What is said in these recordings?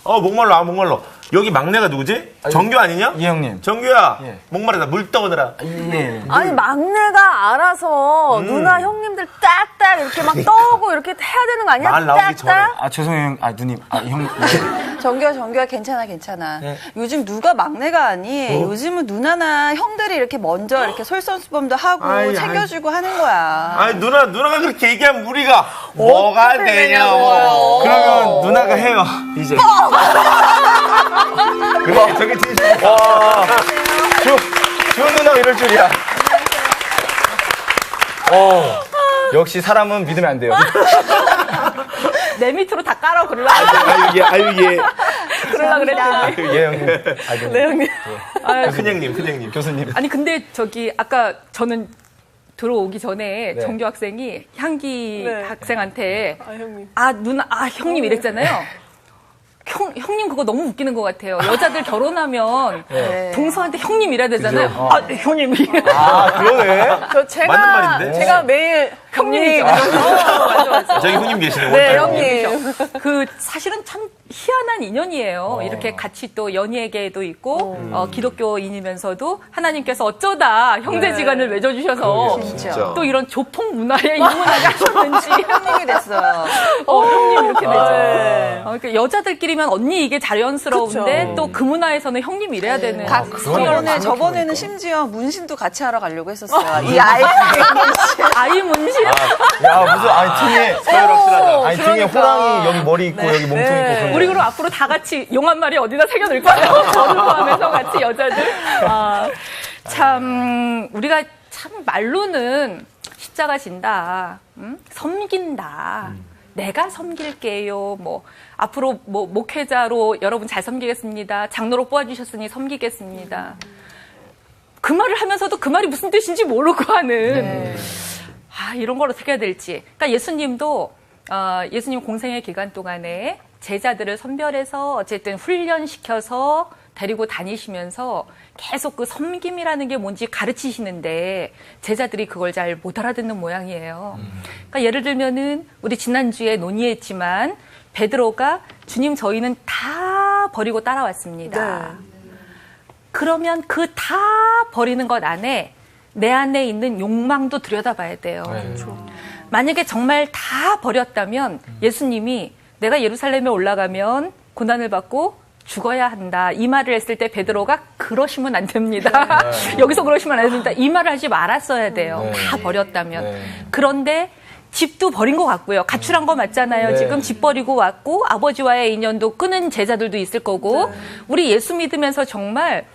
목말라, 목말라. 여기 막내가 누구지? 정규 아니냐? 예, 형님. 정규야, 예. 목마르다. 물 떠오더라. 예. 아니 막내가 알아서 누나 형님들 딱딱 이렇게 막 떠오고 이렇게 해야 되는 거 아니야? 말 나오기 전에. 아, 죄송해요. 아, 누님. 아, 형. 정규야 괜찮아. 요즘 누가 막내가 아니. 요즘은 누나나 형들이 이렇게 먼저 이렇게 솔선수범도 하고 아이, 챙겨주고 하는 거야. 아니, 누나가 그렇게 얘기하면 우리가 뭐가 되냐고. 그러면 누나가 해요. 이제. 그래, 저게 진심. 와. 주은 누나가 이럴 줄이야. 역시 사람은 믿으면 안 돼요. 내 밑으로 다 깔아 그러려. 아유, 예. 그러려 그랬더니. 예, 형님. 네, 형님. 큰형님. 교수님. 아니, 근데 아까 저는 들어오기 전에 네. 정규 학생이 향기 네. 학생한테 형님. 형님 이랬잖아요. 형님 그거 너무 웃기는 것 같아요. 여자들 결혼하면 동서한테 형님 이래야 되잖아요. 형님. 그러네. 제가 맞는 말인데? 제가 매일 형님. 맞아. 저기 형님 계시네. 네, 원장님. 형님. 사실은 참 희한한 인연이에요. 이렇게 같이 또 연예계에도 있고, 기독교인이면서도 하나님께서 어쩌다 형제지간을 맺어주셔서 진짜. 또 이런 조폭 문화에 입문하게 하셨는지. 형님이 됐어요. 형님 이렇게 되죠. 네. 그러니까 여자들끼리면 언니 이게 자연스러운데 또 그 문화에서는 형님 이래야 되는. 저번에는 심지어 문신도 같이 하러 가려고 했었어요. 이 아이 문신. 아이 문신. 야, 무슨, 등에. 확실하다. 아니, 등에 호랑이 여기 머리 있고, 여기 몸통 있고. 그런 우리 그럼 앞으로 다 같이 용 한 마리 어디다 새겨둘까요? 저를 포함해서 같이 여자들. 참 우리가 참 말로는 십자가 진다, 섬긴다. 내가 섬길게요. 앞으로 목회자로 여러분 잘 섬기겠습니다. 장로로 뽑아주셨으니 섬기겠습니다. 그 말을 하면서도 그 말이 무슨 뜻인지 모르고 하는. 이런 걸 어떻게 해야 될지. 그러니까 예수님 공생의 기간 동안에 제자들을 선별해서 어쨌든 훈련시켜서 데리고 다니시면서 계속 그 섬김이라는 게 뭔지 가르치시는데 제자들이 그걸 잘 못 알아듣는 모양이에요. 그러니까 예를 들면은 우리 지난주에 논의했지만 베드로가 주님 저희는 다 버리고 따라왔습니다. 그러면 그 다 버리는 것 안에 내 안에 있는 욕망도 들여다봐야 돼요. 만약에 정말 다 버렸다면 예수님이 내가 예루살렘에 올라가면 고난을 받고 죽어야 한다. 이 말을 했을 때 베드로가 그러시면 안 됩니다. 여기서 그러시면 안 됩니다. 이 말을 하지 말았어야 돼요. 다 버렸다면. 그런데 집도 버린 것 같고요. 가출한 거 맞잖아요. 지금 집 버리고 왔고 아버지와의 인연도 끊은 제자들도 있을 거고 우리 예수 믿으면서 정말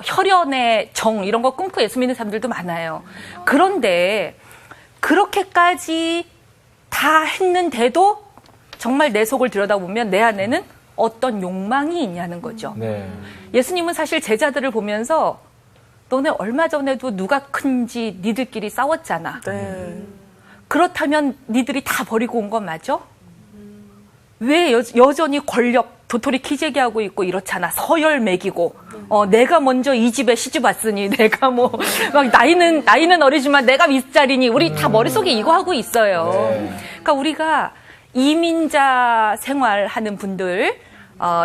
혈연의 정 이런 거 끊고 예수 믿는 사람들도 많아요. 그런데 그렇게까지 다 했는데도 정말 내 속을 들여다보면 내 안에는 어떤 욕망이 있냐는 거죠. 예수님은 사실 제자들을 보면서 너네 얼마 전에도 누가 큰지 니들끼리 싸웠잖아. 그렇다면 니들이 다 버리고 온 건 맞아? 왜 여전히 권력 도토리 키재기 하고 있고 이렇잖아. 서열 매기고 내가 먼저 이 집에 시집 왔으니 내가 막 나이는 어리지만 내가 윗자리니 우리 다 머릿속에 이거 하고 있어요. 그러니까 우리가 이민자 생활하는 분들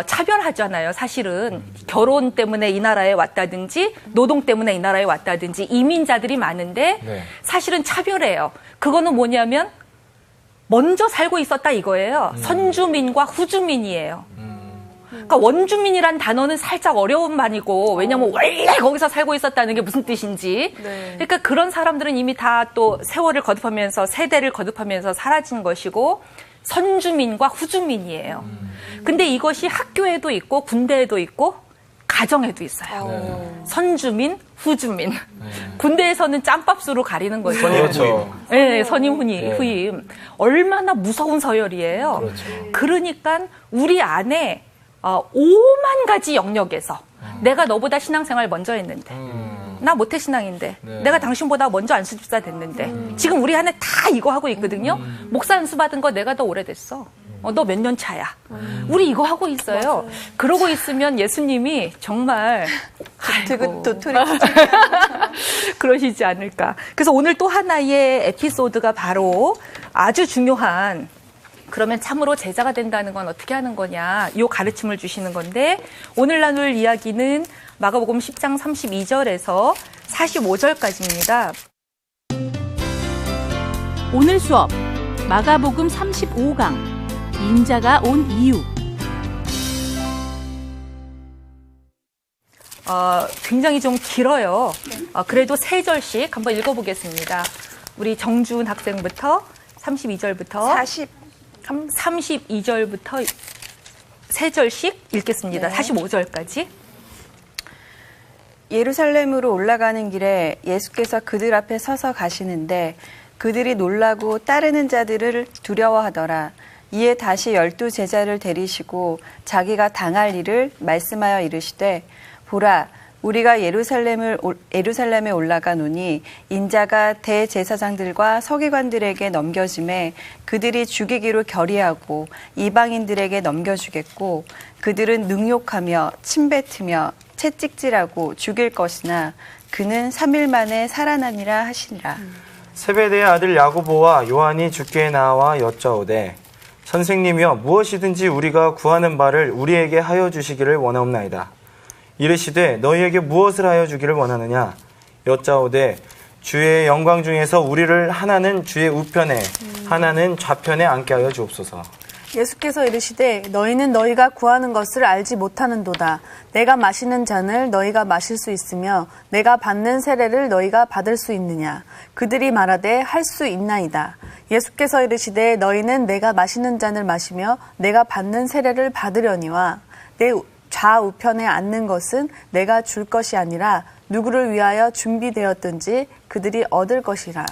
차별하잖아요. 사실은 결혼 때문에 이 나라에 왔다든지 노동 때문에 이 나라에 왔다든지 이민자들이 많은데 사실은 차별해요. 그거는 뭐냐면 먼저 살고 있었다 이거예요. 선주민과 후주민이에요. 그러니까 원주민이란 단어는 살짝 어려운 말이고 왜냐면 원래 거기서 살고 있었다는 게 무슨 뜻인지. 그러니까 그런 사람들은 이미 다 또 세월을 거듭하면서 세대를 거듭하면서 사라진 것이고 선주민과 후주민이에요. 근데 이것이 학교에도 있고 군대에도 있고 가정에도 있어요. 선주민, 후주민. 군대에서는 짬밥수로 가리는 거죠. 그렇죠. 네, 선임, 후임. 얼마나 무서운 서열이에요. 그러니까 우리 안에 5만 가지 영역에서 내가 너보다 신앙생활 먼저 했는데 나 모태신앙인데 내가 당신보다 먼저 안수집사 됐는데 지금 우리 안에 다 이거 하고 있거든요. 목사 안수 받은 거 내가 더 오래됐어. 너 몇 년 차야. 우리 이거 하고 있어요. 그러고 있으면 예수님이 정말 도토리 그러시지 않을까. 그래서 오늘 또 하나의 에피소드가 바로 아주 중요한 그러면 참으로 제자가 된다는 건 어떻게 하는 거냐, 이 가르침을 주시는 건데, 오늘 나눌 이야기는 마가복음 10장 32절에서 45절까지입니다. 오늘 수업 마가복음 35강 인자가 온 이유. 굉장히 좀 길어요. 그래도 3절씩 한번 읽어보겠습니다. 우리 정준 학생부터 32절부터 32절부터 3절씩 읽겠습니다. 네. 45절까지. 예루살렘으로 올라가는 길에 예수께서 그들 앞에 서서 가시는데 그들이 놀라고 따르는 자들을 두려워하더라. 이에 다시 12 제자를 데리시고 자기가 당할 일을 말씀하여 이르시되, 보라, 우리가 예루살렘에 올라가노니 인자가 대제사장들과 서기관들에게 넘겨짐에 그들이 죽이기로 결의하고 이방인들에게 넘겨주겠고, 그들은 능욕하며 침뱉으며 채찍질하고 죽일 것이나 그는 3일 만에 살아나니라 하시니라. 세베대의 아들 야고보와 요한이 주께 나와 여짜오되, 선생님이여, 무엇이든지 우리가 구하는 바를 우리에게 하여 주시기를 원하옵나이다. 이르시되, 너희에게 무엇을 하여 주기를 원하느냐? 여짜오되, 주의 영광 중에서 우리를 하나는 주의 우편에 하나는 좌편에 앉게 하여 주옵소서. 예수께서 이르시되 너희는 너희가 구하는 것을 알지 못하는도다. 내가 마시는 잔을 너희가 마실 수 있으며 내가 받는 세례를 너희가 받을 수 있느냐. 그들이 말하되 할 수 있나이다. 예수께서 이르시되 너희는 내가 마시는 잔을 마시며 내가 받는 세례를 받으려니와 내 좌우편에 앉는 것은 내가 줄 것이 아니라 누구를 위하여 준비되었든지 그들이 얻을 것이니라.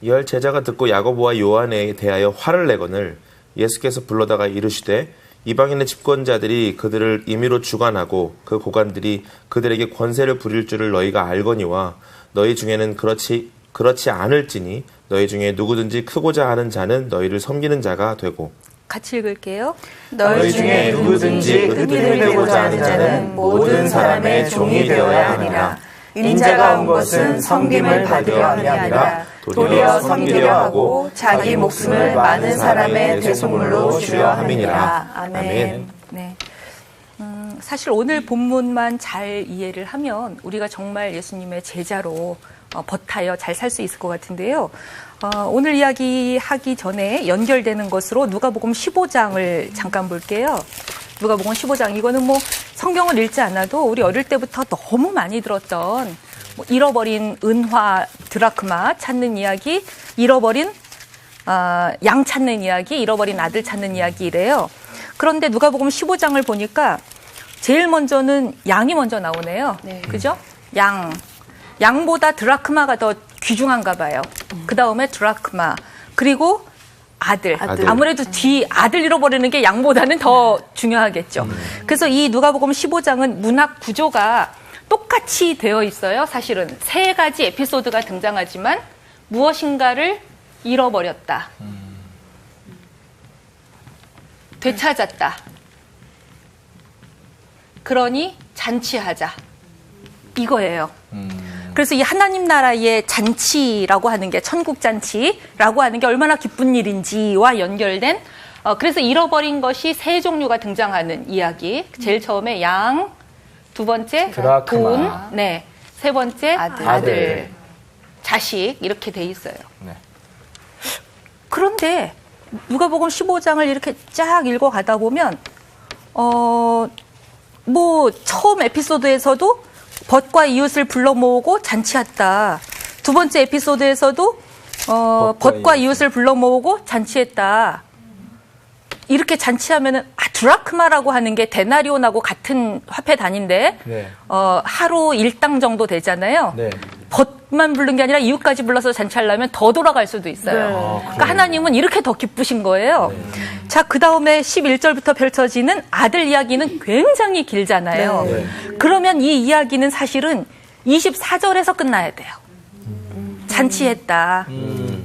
열 제자가 듣고 야고보와 요한에 대하여 화를 내거늘 예수께서 불러다가 이르시되, 이방인의 집권자들이 그들을 임의로 주관하고 그 고관들이 그들에게 권세를 부릴 줄을 너희가 알거니와 너희 중에는 그렇지 않을지니 너희 중에 누구든지 크고자 하는 자는 너희를 섬기는 자가 되고. 같이 읽을게요. 너희 중에 누구든지 흠이 되고자 하는 자는 모든 사람의 종이 되어야 하니라. 인자가 온 것은 섬김을 받으려 함이 아니라 도리어 섬기려 하고 자기 목숨을 많은 사람의 대속물로 주려 함이니라. 아멘. 네. 사실 오늘 본문만 잘 이해를 하면 우리가 정말 예수님의 제자로 버타여 잘 살 수 있을 것 같은데요. 오늘 이야기하기 전에 연결되는 것으로 누가복음 15장을 잠깐 볼게요. 누가복음 15장, 이거는 뭐 성경을 읽지 않아도 우리 어릴 때부터 너무 많이 들었던 뭐 잃어버린 은화 드라크마 찾는 이야기, 잃어버린 양 찾는 이야기, 잃어버린 아들 찾는 이야기래요. 그런데 누가복음 15장을 보니까 제일 먼저는 양이 먼저 나오네요. 네. 그죠? 양보다 드라크마가 더 귀중한가 봐요. 그 다음에 드라크마, 그리고 아들. 아무래도 아들 잃어버리는 게 양보다는 더 중요하겠죠. 그래서 이 누가복음 15장은 문학 구조가 똑같이 되어 있어요. 사실은 3가지 에피소드가 등장하지만 무엇인가를 잃어버렸다. 되찾았다. 그러니 잔치하자. 이거예요. 그래서 이 하나님 나라의 잔치라고 하는 게, 천국 잔치라고 하는 게 얼마나 기쁜 일인지와 연결된, 그래서 잃어버린 것이 3종류가 등장하는 이야기. 제일 처음에 양, 2번째 드라크마. 돈, 네, 3번째 아들. 자식, 이렇게 돼 있어요. 네. 그런데 누가복음 15장을 이렇게 쫙 읽어가다 보면 뭐 처음 에피소드에서도 벗과 이웃을 불러 모으고 잔치했다. 2번째 에피소드에서도 벗과 이웃을 불러 모으고 잔치했다. 이렇게 잔치하면은 드라크마라고 하는 게 데나리온하고 같은 화폐 단위인데 네. 하루 일당 정도 되잖아요. 네. 벗만 부른 게 아니라 이웃까지 불러서 잔치하려면 더 돌아갈 수도 있어요. 네. 그러니까 하나님은 이렇게 더 기쁘신 거예요. 자, 그 다음에 11절부터 펼쳐지는 아들 이야기는 굉장히 길잖아요. 네. 그러면 이 이야기는 사실은 24절에서 끝나야 돼요. 잔치했다.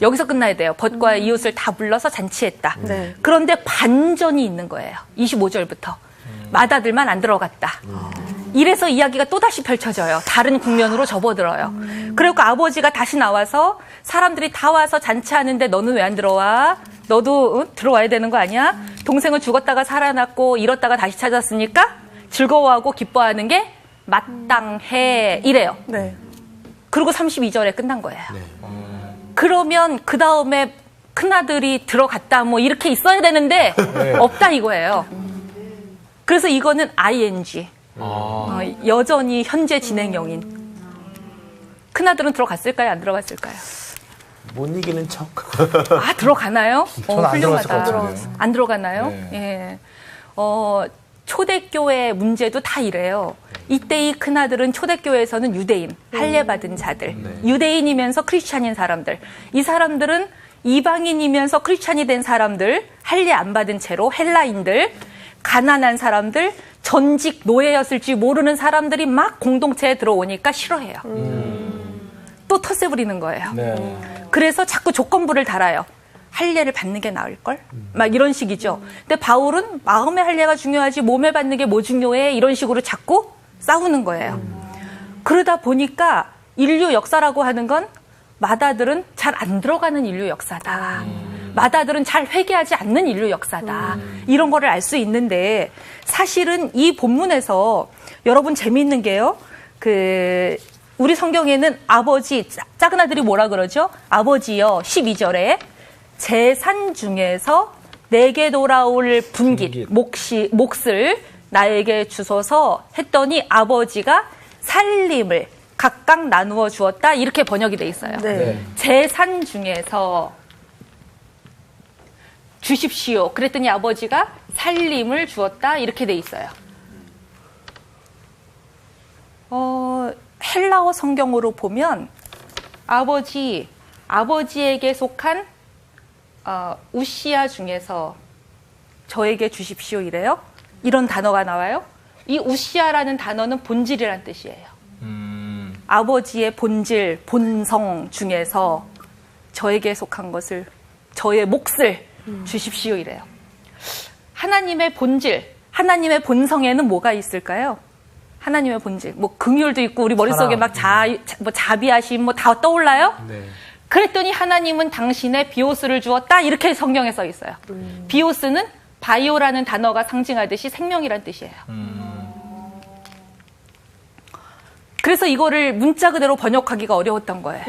여기서 끝나야 돼요. 벗과 이웃을 다 불러서 잔치했다. 네. 그런데 반전이 있는 거예요. 25절부터. 맏아들만 안 들어갔다. 이래서 이야기가 또다시 펼쳐져요. 다른 국면으로 접어들어요. 그리고 아버지가 다시 나와서 사람들이 다 와서 잔치하는데 너는 왜 안 들어와? 너도 들어와야 되는 거 아니야? 동생은 죽었다가 살아났고 잃었다가 다시 찾았으니까 즐거워하고 기뻐하는 게 마땅해 이래요. 네. 그리고 32절에 끝난 거예요. 그러면 그 다음에 큰아들이 들어갔다 뭐 이렇게 있어야 되는데 없다 이거예요. 그래서 이거는 ing. 여전히 현재 진행형인. 큰아들은 들어갔을까요? 안 들어갔을까요? 못 이기는 척. 아, 들어가나요? 저는 안 들어갔을 것 같은데요. 안 들어가나요? 네. 예. 초대교회 문제도 다 이래요. 이때 이 큰아들은 초대교회에서는 유대인, 할례받은 자들, 유대인이면서 크리스찬인 사람들. 이 사람들은 이방인이면서 크리스찬이 된 사람들, 할례 안 받은 채로 헬라인들, 가난한 사람들, 전직 노예였을지 모르는 사람들이 막 공동체에 들어오니까 싫어해요. 또 텃세 부리는 거예요. 네. 그래서 자꾸 조건부를 달아요. 할례를 받는 게 나을걸? 막 이런 식이죠. 근데 바울은 마음의 할례가 중요하지 몸에 받는 게 뭐 중요해? 이런 식으로 자꾸 싸우는 거예요. 그러다 보니까 인류 역사라고 하는 건 마다들은 잘 안 들어가는 인류 역사다. 마다들은 잘 회개하지 않는 인류 역사다. 이런 거를 알 수 있는데 사실은 이 본문에서 여러분 재미있는 게요. 우리 성경에는 아버지, 작은 아들이 뭐라 그러죠? 아버지여 12절에 재산 중에서 내게 돌아올 분깃, 몫을 나에게 주소서 했더니 아버지가 살림을 각각 나누어 주었다. 이렇게 번역이 돼 있어요. 네. 재산 중에서 주십시오. 그랬더니 아버지가 살림을 주었다. 이렇게 돼 있어요. 헬라어 성경으로 보면 아버지에게 속한 우시아 중에서 저에게 주십시오 이래요. 이런 단어가 나와요. 이 우시아라는 단어는 본질이란 뜻이에요. 아버지의 본질, 본성 중에서 저에게 속한 것을, 저의 몫을 주십시오 이래요. 하나님의 본질, 하나님의 본성에는 뭐가 있을까요? 하나님의 본질, 뭐 긍휼도 있고 우리 머릿속에 막 자비하심 뭐 다 떠올라요? 네. 그랬더니 하나님은 당신의 비오스를 주었다 이렇게 성경에 써 있어요. 비오스는 바이오라는 단어가 상징하듯이 생명이란 뜻이에요. 그래서 이거를 문자 그대로 번역하기가 어려웠던 거예요.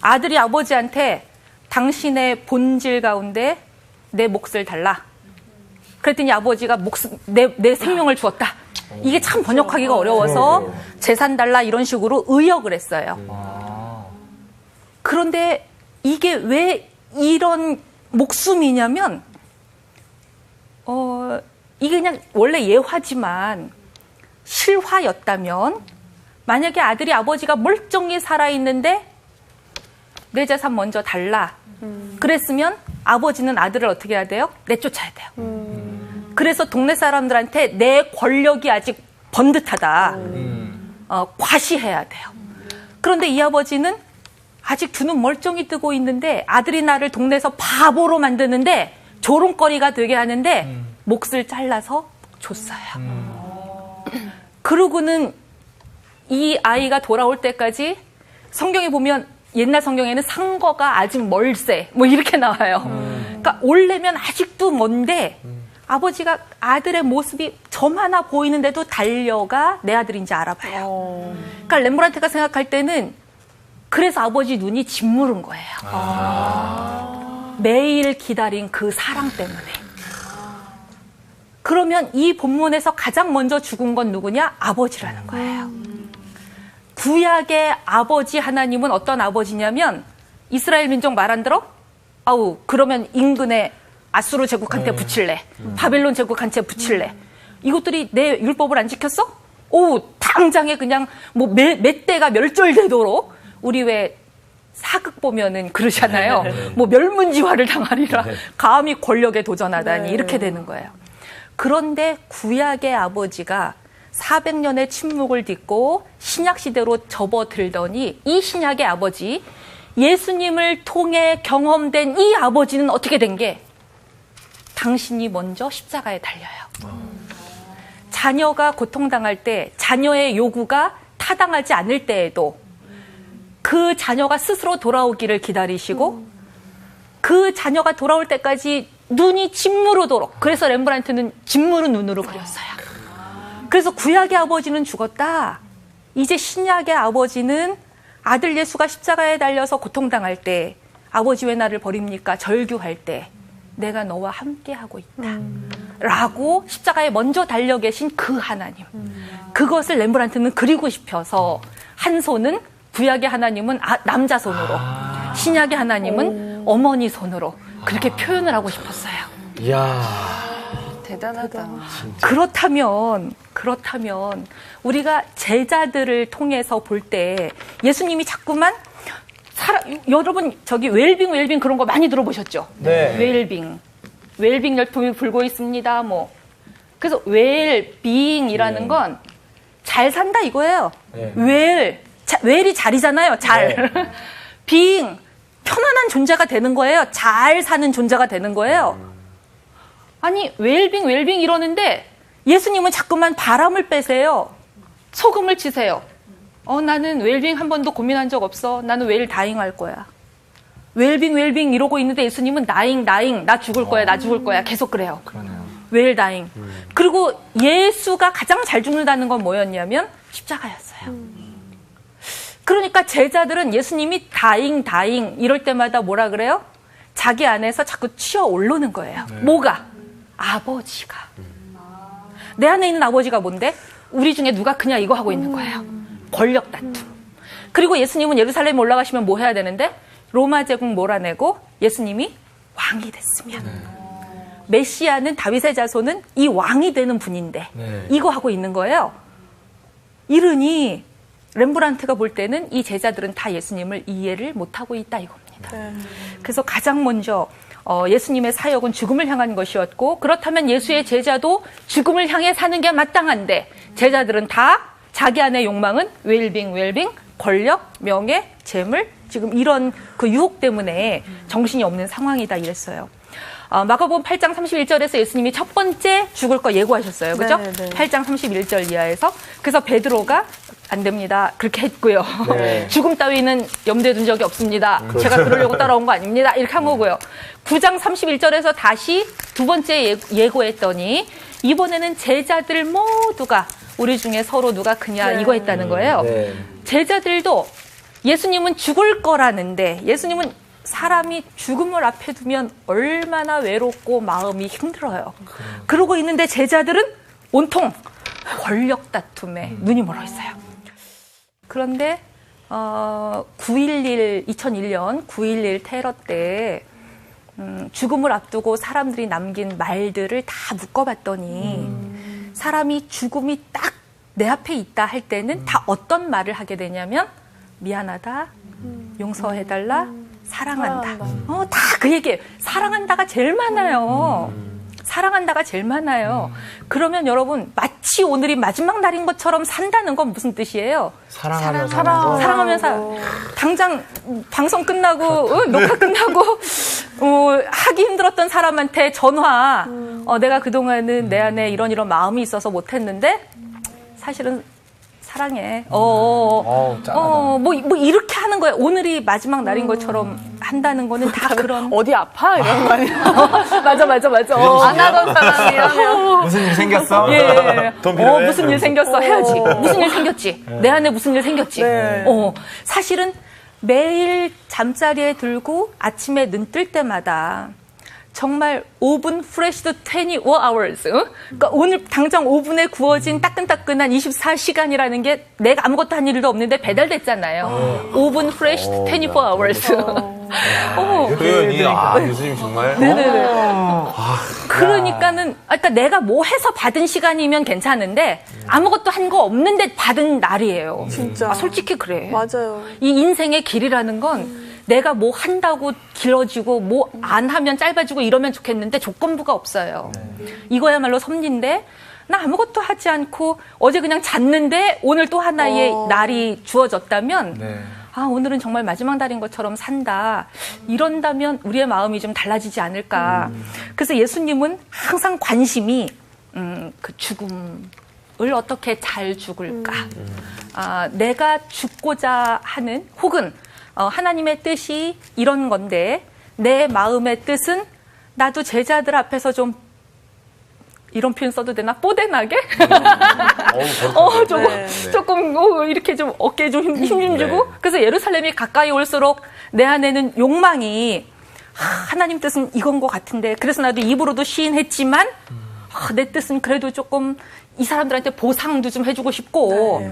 아들이 아버지한테 당신의 본질 가운데 내 몫을 달라. 그랬더니 아버지가 내 생명을 주었다. 이게 참 번역하기가 어려워서 재산 달라 이런 식으로 의역을 했어요. 그런데 이게 왜 이런 목숨이냐면 이게 그냥 원래 예화지만 실화였다면 만약에 아들이 아버지가 멀쩡히 살아있는데 내 재산 먼저 달라 그랬으면 아버지는 아들을 어떻게 해야 돼요? 내쫓아야 돼요. 그래서 동네 사람들한테 내 권력이 아직 번듯하다. 과시해야 돼요. 그런데 이 아버지는 아직 두 눈 멀쩡히 뜨고 있는데 아들이 나를 동네에서 바보로 만드는데 조롱거리가 되게 하는데 몫을 잘라서 줬어요. 그러고는 이 아이가 돌아올 때까지 성경에 보면 옛날 성경에는 상거가 아직 멀세 뭐 이렇게 나와요. 그러니까 올래면 아직도 먼데 아버지가 아들의 모습이 점 하나 보이는데도 달려가 내 아들인지 알아봐요. 그러니까 렘브란트가 생각할 때는 그래서 아버지 눈이 짓무른 거예요. 매일 기다린 그 사랑 때문에. 그러면 이 본문에서 가장 먼저 죽은 건 누구냐? 아버지라는 거예요. 구약의 아버지 하나님은 어떤 아버지냐면 이스라엘 민족 말 안 들어? 아우 그러면 인근에 아수르 제국한테 붙일래. 바벨론 제국한테 붙일래. 이것들이 내 율법을 안 지켰어? 오 당장에 그냥 뭐 몇 대가 멸절되도록 우리 왜 사극 보면은 그러잖아요. 뭐 멸문지화를 당하리라. 감히 권력에 도전하다니 이렇게 되는 거예요. 그런데 구약의 아버지가 400년의 침묵을 딛고 신약시대로 접어들더니 이 신약의 아버지 예수님을 통해 경험된 이 아버지는 어떻게 된 게 당신이 먼저 십자가에 달려요. 자녀가 고통당할 때, 자녀의 요구가 타당하지 않을 때에도 그 자녀가 스스로 돌아오기를 기다리시고 그 자녀가 돌아올 때까지 눈이 짓무르도록, 그래서 렘브란트는 짓무른 눈으로 그렸어요. 그래서 구약의 아버지는 죽었다. 이제 신약의 아버지는 아들 예수가 십자가에 달려서 고통당할 때, 아버지 왜 나를 버립니까? 절규할 때 내가 너와 함께하고 있다 라고 십자가에 먼저 달려 계신 그 하나님, 그것을 렘브란트는 그리고 싶어서 한 손은 구약의 하나님은 남자 손으로, 신약의 하나님은 어머니 손으로 그렇게 표현을 하고 싶었어요. 이야. 대단하다. 그렇다면 우리가 제자들을 통해서 볼 때 예수님이 자꾸만 여러분 저기 웰빙 그런 거 많이 들어보셨죠? 네. 웰빙 열풍이 불고 있습니다. 뭐 그래서 웰빙이라는 건 잘 산다 이거예요. 네. 웰이 잘이잖아요. 잘. 네. 빙 편안한 존재가 되는 거예요. 잘 사는 존재가 되는 거예요. 아니 웰빙 이러는데 예수님은 자꾸만 바람을 빼세요. 소금을 치세요. 나는 웰빙 한 번도 고민한 적 없어. 나는 웰 다잉 할 거야. 웰빙 이러고 있는데 예수님은 나잉 나 죽을 거야 계속 그래요. 그러네요. 웰 다잉. 그리고 예수가 가장 잘 죽는다는 건 뭐였냐면 십자가였어요. 그러니까 제자들은 예수님이 다잉 이럴 때마다 뭐라 그래요? 자기 안에서 자꾸 치어 오르는 거예요. 뭐가? 아버지가. 내 안에 있는 아버지가 뭔데? 우리 중에 누가 그냥 이거 하고 있는 거예요. 권력 다툼. 그리고 예수님은 예루살렘에 올라가시면 뭐 해야 되는데? 로마 제국 몰아내고 예수님이 왕이 됐으면. 메시아는 다윗의 자손은 이 왕이 되는 분인데 이거 하고 있는 거예요. 이러니 렘브란트가 볼 때는 이 제자들은 다 예수님을 이해를 못하고 있다 이겁니다. 그래서 가장 먼저 예수님의 사역은 죽음을 향한 것이었고, 그렇다면 예수의 제자도 죽음을 향해 사는 게 마땅한데 제자들은 다 자기 안의 욕망은 웰빙, 권력, 명예, 재물, 지금 이런 그 유혹 때문에 정신이 없는 상황이다 이랬어요. 마가복음 8장 31절에서 예수님이 첫 번째 죽을 거 예고하셨어요. 그죠? 8장 31절 이하에서. 그래서 베드로가 안 됩니다. 그렇게 했고요. 네. 죽음 따위는 염두에 둔 적이 없습니다. 제가 그러려고 따라온 거 아닙니다. 이렇게 한 거고요. 9장 31절에서 다시 두 번째 예고했더니 이번에는 제자들 모두가 우리 중에 서로 누가 크냐 이거 했다는 거예요. 네. 제자들도 예수님은 죽을 거라는데, 예수님은 사람이 죽음을 앞에 두면 얼마나 외롭고 마음이 힘들어요. 그러고 있는데 제자들은 온통 권력 다툼에 눈이 멀어 있어요. 그런데 2001년 9.11 테러 때 죽음을 앞두고 사람들이 남긴 말들을 다 묶어봤더니 사람이 죽음이 딱 내 앞에 있다 할 때는 다 어떤 말을 하게 되냐면 미안하다, 용서해달라, 사랑한다. 다 그 얘기예요. 사랑한다가 제일 많아요. 사랑한다가 제일 많아요. 그러면 여러분 마치 오늘이 마지막 날인 것처럼 산다는 건 무슨 뜻이에요? 사랑하면서 당장 방송 끝나고 녹화 끝나고 하기 힘들었던 사람한테 전화 내가 그동안은 내 안에 이런 마음이 있어서 못했는데 사실은 사랑해. 뭐 이렇게 하는 거예요. 오늘이 마지막 날인 것처럼 한다는 거는 다 그런. 어디 아파? 이런 거 아니야? 맞아. 안 하던 사람이라면. 무슨 일 생겼어? 예. 돈 필요해? 무슨 일 생겼어? 해야지. 무슨 일 생겼지? 내 안에 무슨 일 생겼지? 사실은 매일 잠자리에 들고 아침에 눈 뜰 때마다 정말 5분 프레시드 24 hours. 그러니까 오늘 당장 5분에 구워진 따끈따끈한 24시간이라는 게 내가 아무것도 한 일도 없는데 배달됐잖아요. 5분 프레시드 24 hours. 표현이 교수님 정말. 네네네. 그러니까 내가 뭐 해서 받은 시간이면 괜찮은데 아무것도 한 거 없는데 받은 날이에요. 진짜. 솔직히 그래. 맞아요. 이 인생의 길이라는 건 내가 뭐 한다고 길어지고 뭐 안 하면 짧아지고 이러면 좋겠는데 조건부가 없어요. 이거야말로 섭리인데 나 아무것도 하지 않고 어제 그냥 잤는데 오늘 또 하나의 날이 주어졌다면 오늘은 정말 마지막 날인 것처럼 산다. 이런다면 우리의 마음이 좀 달라지지 않을까. 그래서 예수님은 항상 관심이 그 죽음, 어떻게 잘 죽을까? 내가 죽고자 하는 혹은 하나님의 뜻이 이런 건데 내 마음의 뜻은 나도 제자들 앞에서 좀 이런 표현 써도 되나? 뽀대나게? 조금 이렇게 좀 어깨에 좀 힘 좀 주고 네. 그래서 예루살렘이 가까이 올수록 내 안에는 욕망이 하나님 뜻은 이건 것 같은데 그래서 나도 입으로도 시인했지만 내 뜻은 그래도 조금 이 사람들한테 보상도 좀 해주고 싶고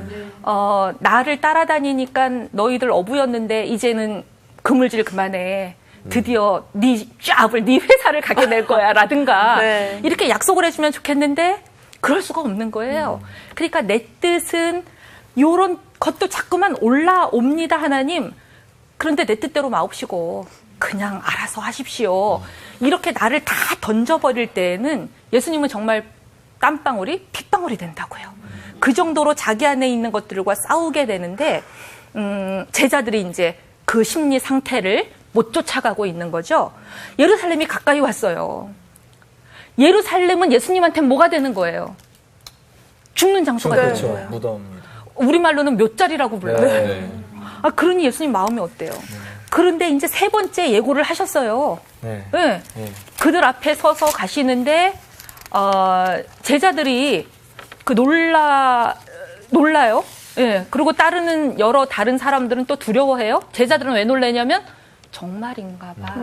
나를 따라다니니까 너희들 어부였는데 이제는 그물질 그만해. 드디어 네 쫙을 네 회사를 갖게 될 거야 라든가 네. 이렇게 약속을 해주면 좋겠는데 그럴 수가 없는 거예요. 그러니까 내 뜻은 요런 것도 자꾸만 올라옵니다 하나님. 그런데 내 뜻대로 마옵시고 그냥 알아서 하십시오. 이렇게 나를 다 던져버릴 때에는 예수님은 정말 땀방울이 핏방울이 된다고요. 그 정도로 자기 안에 있는 것들과 싸우게 되는데 제자들이 이제 그 심리 상태를 못 쫓아가고 있는 거죠. 예루살렘이 가까이 왔어요. 예루살렘은 예수님한테 뭐가 되는 거예요? 죽는 장소가 되는 그렇죠. 거예요. 무덤입니다. 우리말로는 묘자리라고 불러요. 그러니 예수님 마음이 어때요? 그런데 이제 세 번째 예고를 하셨어요. 네. 네. 그들 앞에 서서 가시는데 제자들이 놀라요. 예. 그리고 따르는 여러 다른 사람들은 또 두려워해요. 제자들은 왜 놀라냐면 정말인가 봐.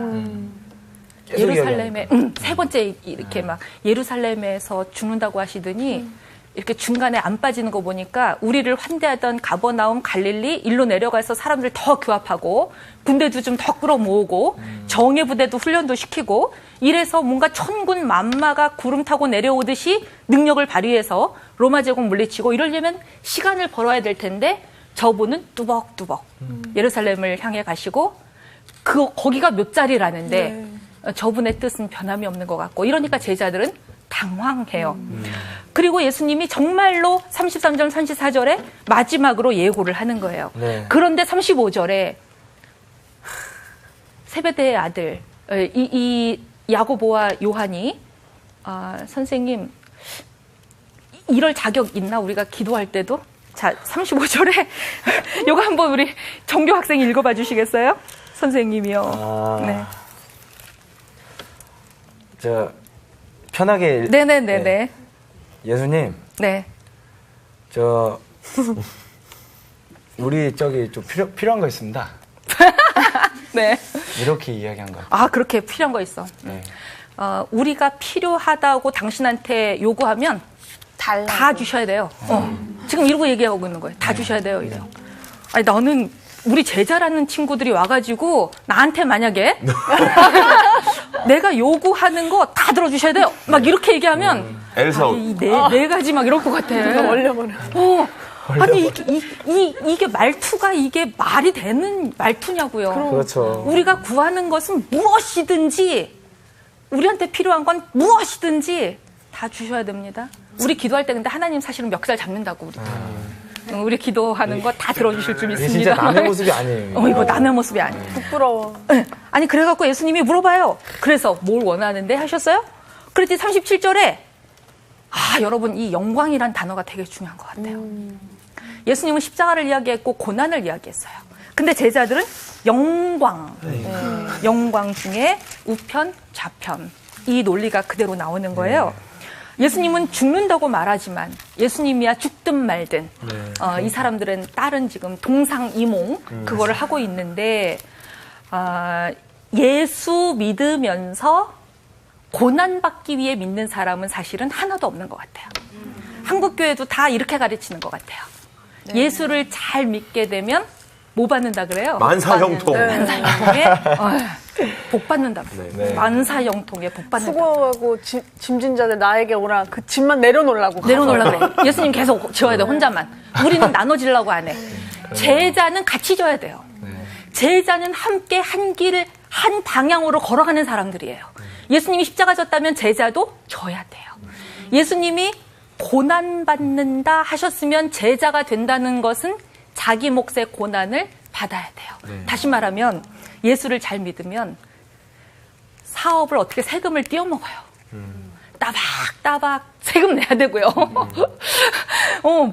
예루살렘에 세 번째 이렇게 막 예루살렘에서 죽는다고 하시더니 이렇게 중간에 안 빠지는 거 보니까 우리를 환대하던 가버나움 갈릴리 일로 내려가서 사람들 더 규합하고 군대도 좀 더 끌어모으고 정예 부대도 훈련도 시키고 이래서 뭔가 천군 만마가 구름 타고 내려오듯이 능력을 발휘해서 로마 제국 물리치고 이러려면 시간을 벌어야 될 텐데 저분은 뚜벅뚜벅 예루살렘을 향해 가시고 거기가 몇 자리라는데 저분의 뜻은 변함이 없는 것 같고 이러니까 제자들은 당황해요. 그리고 예수님이 정말로 33절, 34절에 마지막으로 예고를 하는 거예요. 네. 그런데 35절에 세베대의 아들 이 야고보와 요한이 선생님 이럴 자격 있나 우리가 기도할 때도? 자 35절에 이거 한번 우리 정교 학생이 읽어봐 주시겠어요? 선생님이요. 네. 편하게 네네네네. 네. 예수님, 네. 우리 저기 좀 필요한 거 있습니다. 네. 이렇게 이야기한 것 같아요. 아, 그렇게 필요한 거 있어. 네. 우리가 필요하다고 당신한테 요구하면 다 주셔야 돼요. 지금 이러고 얘기하고 있는 거예요. 다 주셔야 돼요. 이래요. 아니, 나는 우리 제자라는 친구들이 와가지고 나한테 만약에 내가 요구하는 거 다 들어주셔야 돼요. 막 이렇게 얘기하면 엘사우. 네 가지 막 이럴 것 같아. 얼려버려. 아니 이게 말투가 이게 말이 되는 말투냐고요. 그렇죠. 우리가 구하는 것은 무엇이든지 우리한테 필요한 건 무엇이든지 다 주셔야 됩니다. 우리 기도할 때 근데 하나님 사실은 멱살 잡는다고 우리 기도하는 거 다 들어주실 줄 이게 믿습니다. 진짜 남의 모습이 아니에요. 이거 남의 모습이 아니에요. 부끄러워. 네. 아니 그래갖고 예수님이 물어봐요. 그래서 뭘 원하는데 하셨어요? 그랬더니 37절에 여러분 이 영광이란 단어가 되게 중요한 것 같아요. 예수님은 십자가를 이야기했고 고난을 이야기했어요. 근데 제자들은 영광, 영광 중에 우편, 좌편 이 논리가 그대로 나오는 거예요. 예수님은 죽는다고 말하지만 예수님이야 죽든 말든 이 사람들은 다른 지금 동상이몽 그거를 하고 있는데 예수 믿으면서 고난받기 위해 믿는 사람은 사실은 하나도 없는 것 같아요. 한국교회도 다 이렇게 가르치는 것 같아요. 예수를 잘 믿게 되면 뭐 받는다 그래요? 만사형통. 만사형통에 복 받는다. 네. 만사형통에 복 받는다. 수고하고 짐진 자들 나에게 오라. 그 짐만 내려놓으려고. 내려놓으려고 그래. 예수님 계속 지어야 돼, 혼자만. 우리는 나눠지려고 안 해. 제자는 같이 져야 돼요. 제자는 함께 한 길을, 한 방향으로 걸어가는 사람들이에요. 예수님이 십자가 졌다면 제자도 져야 돼요. 예수님이 고난받는다 하셨으면 제자가 된다는 것은 자기 몫의 고난을 받아야 돼요. 다시 말하면 예수를 잘 믿으면 사업을 어떻게 세금을 띄어먹어요. 따박따박 세금 내야 되고요.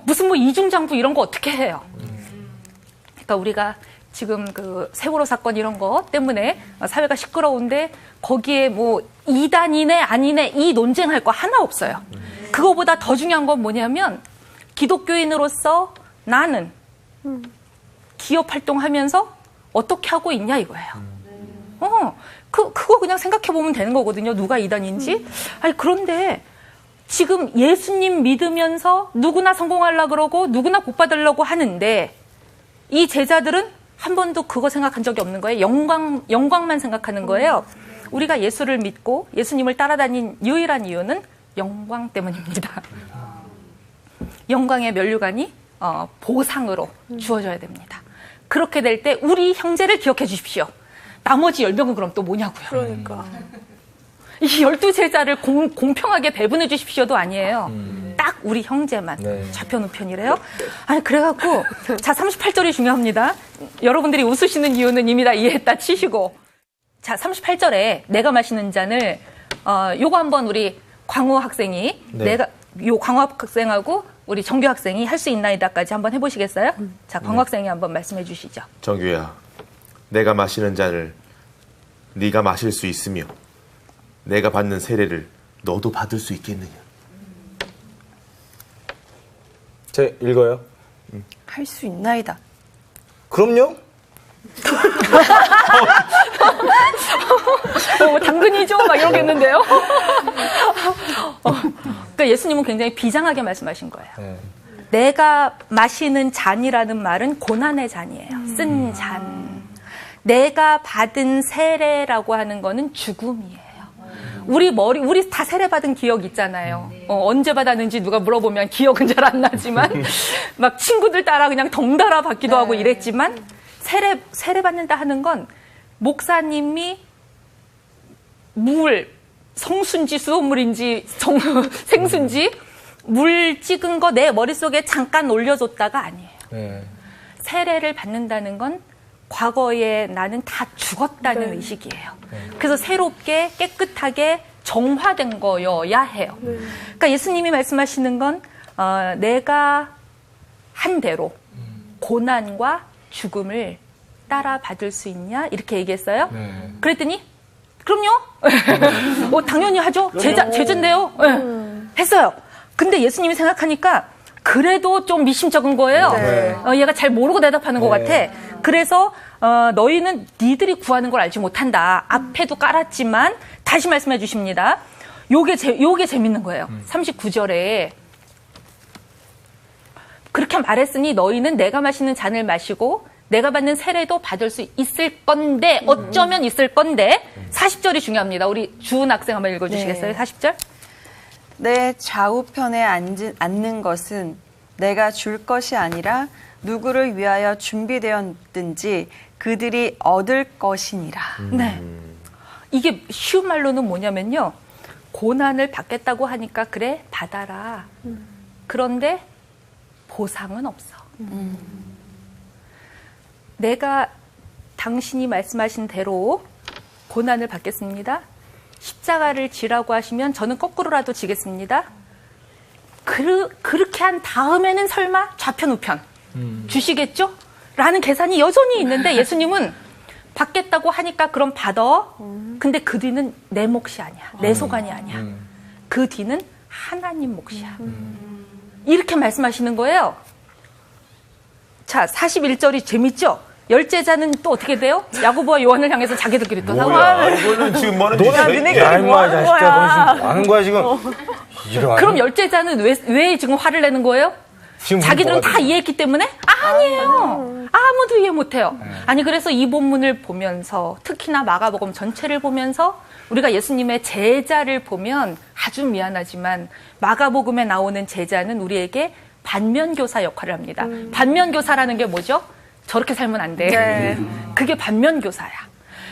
무슨 뭐 이중장부 이런 거 어떻게 해요? 그러니까 우리가 지금 그 세월호 사건 이런 거 때문에 사회가 시끄러운데 거기에 뭐 이단이네 아니네 이 논쟁할 거 하나 없어요. 그거보다 더 중요한 건 뭐냐면 기독교인으로서 나는 기업 활동하면서 어떻게 하고 있냐 이거예요. 그거 그냥 생각해 보면 되는 거거든요. 누가 이단인지. 아니 그런데 지금 예수님 믿으면서 누구나 성공하려고 그러고 누구나 복 받으려고 하는데 이 제자들은 한 번도 그거 생각한 적이 없는 거예요. 영광만 생각하는 거예요. 우리가 예수를 믿고 예수님을 따라다닌 유일한 이유는 영광 때문입니다. 영광의 면류관이 보상으로 주어져야 됩니다. 그렇게 될 때 우리 형제를 기억해 주십시오. 나머지 10명은 그럼 또 뭐냐고요. 그러니까. 이 12제자를 공평하게 배분해 주십시오도 아니에요. 딱 우리 형제만 좌편 우편이래요. 아니 그래갖고 자 38절이 중요합니다. 여러분들이 웃으시는 이유는 이미 다 이해했다 치시고 자 38절에 내가 마시는 잔을 요거 한번 우리 광우 학생이 요 광우 학생하고 우리 정규 학생이 할 수 있나이다까지 한번 해보시겠어요? 자 광우 학생이 한번 말씀해 주시죠. 정규야, 내가 마시는 잔을 네가 마실 수 있으며 내가 받는 세례를 너도 받을 수 있겠느냐? 제 읽어요. 할 수 있나이다. 그럼요. 당근이죠? 막 이러겠는데요? 그러니까 예수님은 굉장히 비장하게 말씀하신 거예요. 내가 마시는 잔이라는 말은 고난의 잔이에요. 쓴 잔. 내가 받은 세례라고 하는 거는 죽음이에요. 우리 다 세례 받은 기억 있잖아요. 언제 받았는지 누가 물어보면 기억은 잘 안 나지만 막 친구들 따라 그냥 덩달아 받기도 하고 이랬지만 세례 받는다 하는 건 목사님이 성순지 수돗물인지 생순지 물 찍은 거 내 머릿속에 잠깐 올려줬다가 아니에요. 세례를 받는다는 건 과거에 나는 다 죽었다는 의식이에요. 그래서 새롭게 깨끗하게 정화된 거여야 해요. 그러니까 예수님이 말씀하시는 건 내가 한 대로 고난과 죽음을 따라 받을 수 있냐 이렇게 얘기했어요. 그랬더니 그럼요. 당연히 하죠. 제자인데요. 했어요. 근데 예수님이 생각하니까 그래도 좀 미심쩍은 거예요. 얘가 잘 모르고 대답하는 것 같아. 그래서 너희는 니들이 구하는 걸 알지 못한다. 앞에도 깔았지만 다시 말씀해 주십니다. 요게 재밌는 거예요. 39절에 그렇게 말했으니 너희는 내가 마시는 잔을 마시고 내가 받는 세례도 받을 수 있을 건데 어쩌면 있을 건데 40절이 중요합니다. 우리 주은 학생 한번 읽어주시겠어요? 40절? 내 좌우편에 앉는 것은 내가 줄 것이 아니라 누구를 위하여 준비되었든지 그들이 얻을 것이니라. 네. 이게 쉬운 말로는 뭐냐면요. 고난을 받겠다고 하니까 그래 받아라. 그런데 보상은 없어. 내가 당신이 말씀하신 대로 고난을 받겠습니다. 십자가를 지라고 하시면 저는 거꾸로라도 지겠습니다. 그렇게 한 다음에는 설마 좌편 우편 주시겠죠? 라는 계산이 여전히 있는데 예수님은 받겠다고 하니까 그럼 받아. 근데 그 뒤는 내 몫이 아니야. 내 소관이 아니야. 그 뒤는 하나님 몫이야. 이렇게 말씀하시는 거예요. 자, 41절이 재밌죠? 열제자는 또 어떻게 돼요? 야고보와 요한을 향해서 자기들끼리 또 싸우고. 이거는 지금 뭐는 야, 임마, 자식들, 너 지금 뭐 하는 거야, 지금? 그럼 열제자는 왜 지금 화를 내는 거예요? 자기들은 다 이해했기 때문에? 아니에요. 아무도 이해 못해요. 아니, 그래서 이 본문을 보면서, 특히나 마가복음 전체를 보면서, 우리가 예수님의 제자를 보면 아주 미안하지만, 마가복음에 나오는 제자는 우리에게 반면교사 역할을 합니다. 반면교사라는 게 뭐죠? 저렇게 살면 안 돼. 그게 반면교사야.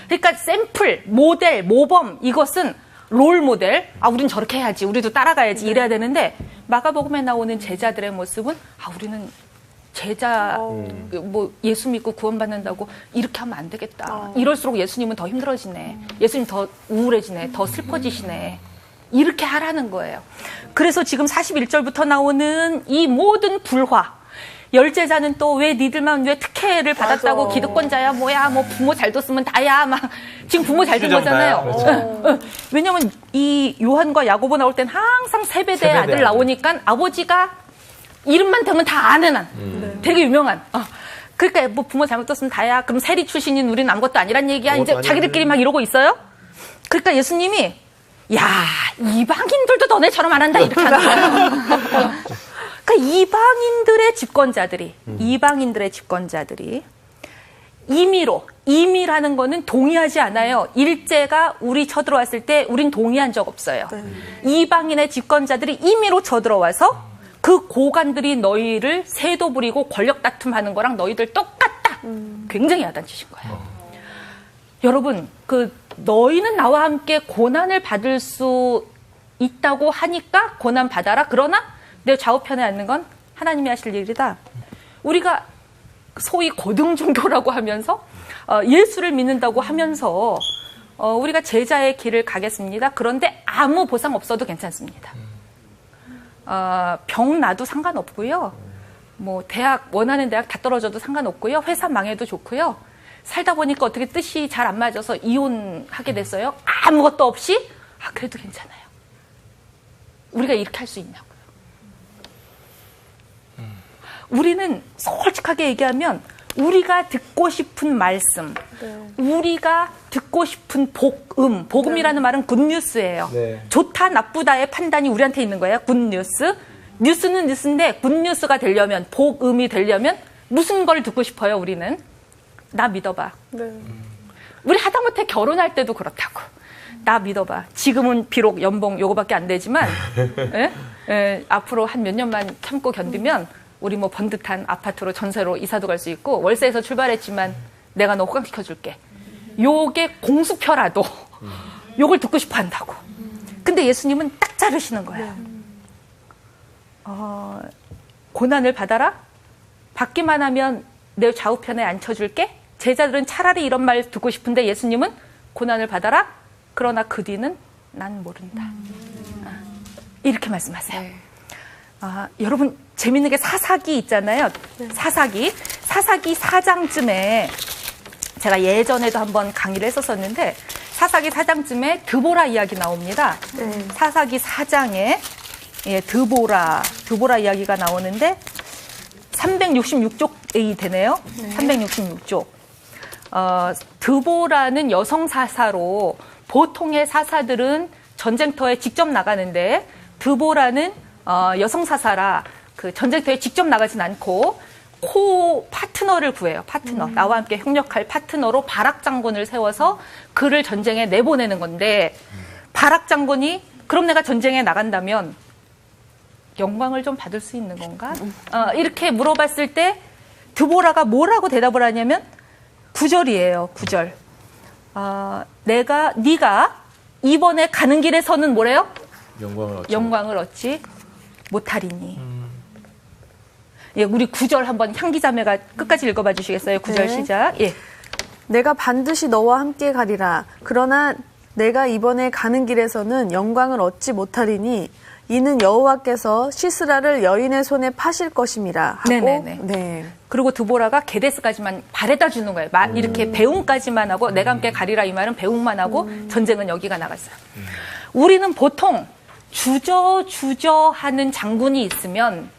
그러니까 샘플, 모델, 모범 이것은 롤 모델. 우린 저렇게 해야지. 우리도 따라가야지. 이래야 되는데 마가복음에 나오는 제자들의 모습은 우리는 제자 뭐 예수 믿고 구원받는다고 이렇게 하면 안 되겠다. 이럴수록 예수님은 더 힘들어지네. 예수님 더 우울해지네. 더 슬퍼지시네. 이렇게 하라는 거예요. 그래서 지금 41절부터 나오는 이 모든 불화, 열제자는 또 왜 니들만 왜 특혜를 받았다고 맞아. 기득권자야 뭐야 뭐 부모 잘 뒀으면 다야 막 지금 부모 잘 둔 거잖아요. 왜냐면 이 요한과 야고보 나올 땐 항상 세베대의 아들 나오니까 아버지가 이름만 대면 다 아는 한 되게 유명한 그러니까 뭐 부모 잘못 뒀으면 다야 그럼 세리 출신인 우리는 아무것도 아니란 얘기야 이제 자기들끼리 막 이러고 있어요. 그러니까 예수님이 야 이방인들도 너네처럼 안 한다 이렇게 하는 거예요. 그러니까 이방인들의 집권자들이 임의라는 거는 동의하지 않아요. 일제가 우리 쳐들어왔을 때 우린 동의한 적 없어요. 이방인의 집권자들이 임의로 쳐들어와서 그 고관들이 너희를 세도 부리고 권력 다툼하는 거랑 너희들 똑같다. 굉장히 야단치신 거예요. 여러분, 너희는 나와 함께 고난을 받을 수 있다고 하니까 고난 받아라. 그러나 내 좌우편에 앉는 건 하나님이 하실 일이다. 우리가 소위 고등종교라고 하면서 예수를 믿는다고 하면서 우리가 제자의 길을 가겠습니다. 그런데 아무 보상 없어도 괜찮습니다. 병 나도 상관없고요. 뭐 원하는 대학 다 떨어져도 상관없고요. 회사 망해도 좋고요. 살다 보니까 어떻게 뜻이 잘 안 맞아서 이혼하게 됐어요. 아무것도 없이 그래도 괜찮아요. 우리가 이렇게 할 수 있냐고요. 우리는 솔직하게 얘기하면 우리가 듣고 싶은 말씀, 우리가 듣고 싶은 복음이라는 말은 굿뉴스예요. 좋다 나쁘다의 판단이 우리한테 있는 거예요. 굿뉴스. 뉴스는 뉴스인데 굿뉴스가 되려면, 복음이 되려면 무슨 걸 듣고 싶어요, 우리는? 나 믿어봐. 우리 하다못해 결혼할 때도 그렇다고. 나 믿어봐. 지금은 비록 연봉 요거밖에 안 되지만 앞으로 한 몇 년만 참고 견디면 우리 뭐 번듯한 아파트로 전세로 이사도 갈 수 있고 월세에서 출발했지만 내가 너 호강시켜줄게. 요게 공수표라도 요걸 듣고 싶어 한다고. 근데 예수님은 딱 자르시는 거예요. 고난을 받아라? 받기만 하면 내 좌우편에 앉혀줄게? 제자들은 차라리 이런 말 듣고 싶은데 예수님은 고난을 받아라? 그러나 그 뒤는 난 모른다. 이렇게 말씀하세요. 여러분 재밌는 게 사사기 있잖아요. 사사기 4장쯤에 제가 예전에도 한번 강의를 했었었는데 사사기 4장쯤에 드보라 이야기 나옵니다. 사사기 4장에 드보라 이야기가 나오는데 366쪽이 되네요. 366쪽. 드보라는 여성 사사로 보통의 사사들은 전쟁터에 직접 나가는데 드보라는 여성 사사라 그 전쟁터에 직접 나가진 않고 파트너를 구해요. 나와 함께 협력할 파트너로 바락 장군을 세워서 그를 전쟁에 내보내는 건데 바락 장군이 그럼 내가 전쟁에 나간다면 영광을 좀 받을 수 있는 건가? 이렇게 물어봤을 때 드보라가 뭐라고 대답을 하냐면 9절이에요. 9절. 네가 이번에 가는 길에서는 뭐래요? 영광을 얻지 못하리니. 예, 우리 9절 한번 향기자매가 끝까지 읽어봐 주시겠어요? 9절 시작. 예. 내가 반드시 너와 함께 가리라. 그러나 내가 이번에 가는 길에서는 영광을 얻지 못하리니 이는 여호와께서 시스라를 여인의 손에 파실 것임이라 하고. 네네네. 그리고 드보라가 게데스까지만 바래다 주는 거예요. 이렇게 배웅까지만 하고 내가 함께 가리라 이 말은 배웅만 하고 전쟁은 여기가 나갔어요. 우리는 보통 주저하는 장군이 있으면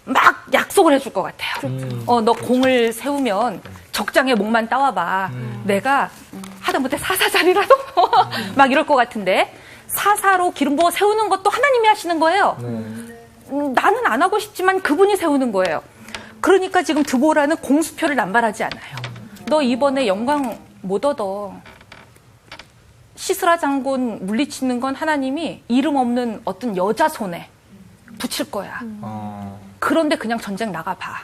막 약속을 해줄 것 같아요. 너 공을 세우면 적장에 목만 따와봐. 내가 하다못해 사사자리라도 막 이럴 것 같은데 사사로 기름 부어 세우는 것도 하나님이 하시는 거예요. 나는 안 하고 싶지만 그분이 세우는 거예요. 그러니까 지금 드보라는 공수표를 남발하지 않아요. 너 이번에 영광 못 얻어. 시스라 장군 물리치는 건 하나님이 이름 없는 어떤 여자 손에 붙일 거야. 그런데 그냥 전쟁 나가봐.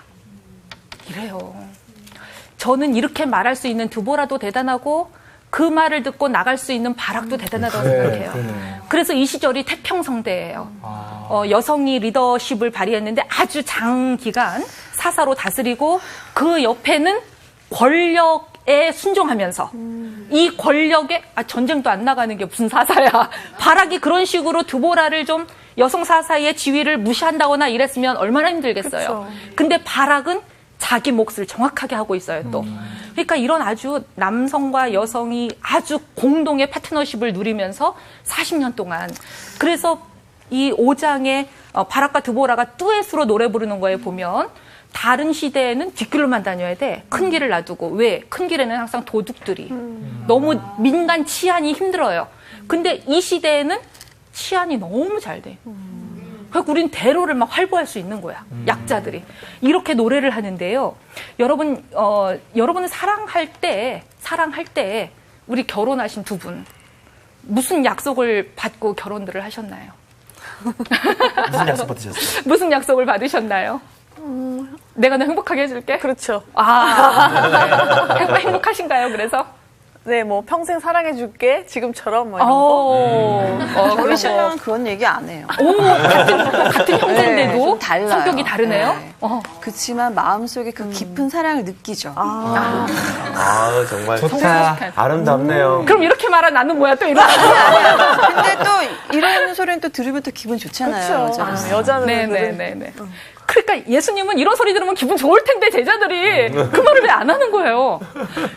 이래요. 저는 이렇게 말할 수 있는 드보라도 대단하고 그 말을 듣고 나갈 수 있는 바락도 대단하다고 생각해요. 그래서 이 시절이 태평성대예요. 여성이 리더십을 발휘했는데 아주 장기간 사사로 다스리고 그 옆에는 권력 에 순종하면서 이 권력에 전쟁도 안 나가는 게 무슨 사사야. 바락이 그런 식으로 드보라를 좀 여성 사사의 지위를 무시한다거나 이랬으면 얼마나 힘들겠어요. 근데 바락은 자기 몫을 정확하게 하고 있어요, 또. 그러니까 이런 아주 남성과 여성이 아주 공동의 파트너십을 누리면서 40년 동안. 그래서 이 5장의 바락과 드보라가 듀엣으로 노래 부르는 거에 보면 다른 시대에는 뒷길로만 다녀야 돼. 큰 길을 놔두고. 왜? 큰 길에는 항상 도둑들이. 너무 민간 치안이 힘들어요. 근데 이 시대에는 치안이 너무 잘 돼. 그러니까 우린 대로를 막 활보할 수 있는 거야. 약자들이. 이렇게 노래를 하는데요. 여러분은 사랑할 때 우리 결혼하신 두 분 무슨 약속을 받고 결혼들을 하셨나요? 무슨 약속 받으셨어요? 무슨 약속을 받으셨나요? 내가 너 행복하게 해줄게? 그렇죠. 행복하신가요, 그래서? 네, 뭐 평생 사랑해줄게. 지금처럼 뭐 이런 거. 우리 신랑은 그런 얘기 안 해요. 같은 형제인데도 네, 좀 달라요. 성격이 다르네요. 네. 그렇지만 마음속에 그 깊은 사랑을 느끼죠. 정말 좋다. 아름답네요. 그럼 이렇게 말한 나는 뭐야 또 이런. 근데 또 이런 소리는 또 들으면 또 기분 좋잖아요. 그렇죠. 여자는 네네네. 그러니까 예수님은 이런 소리 들으면 기분 좋을 텐데 제자들이 그 말을 왜 안 하는 거예요?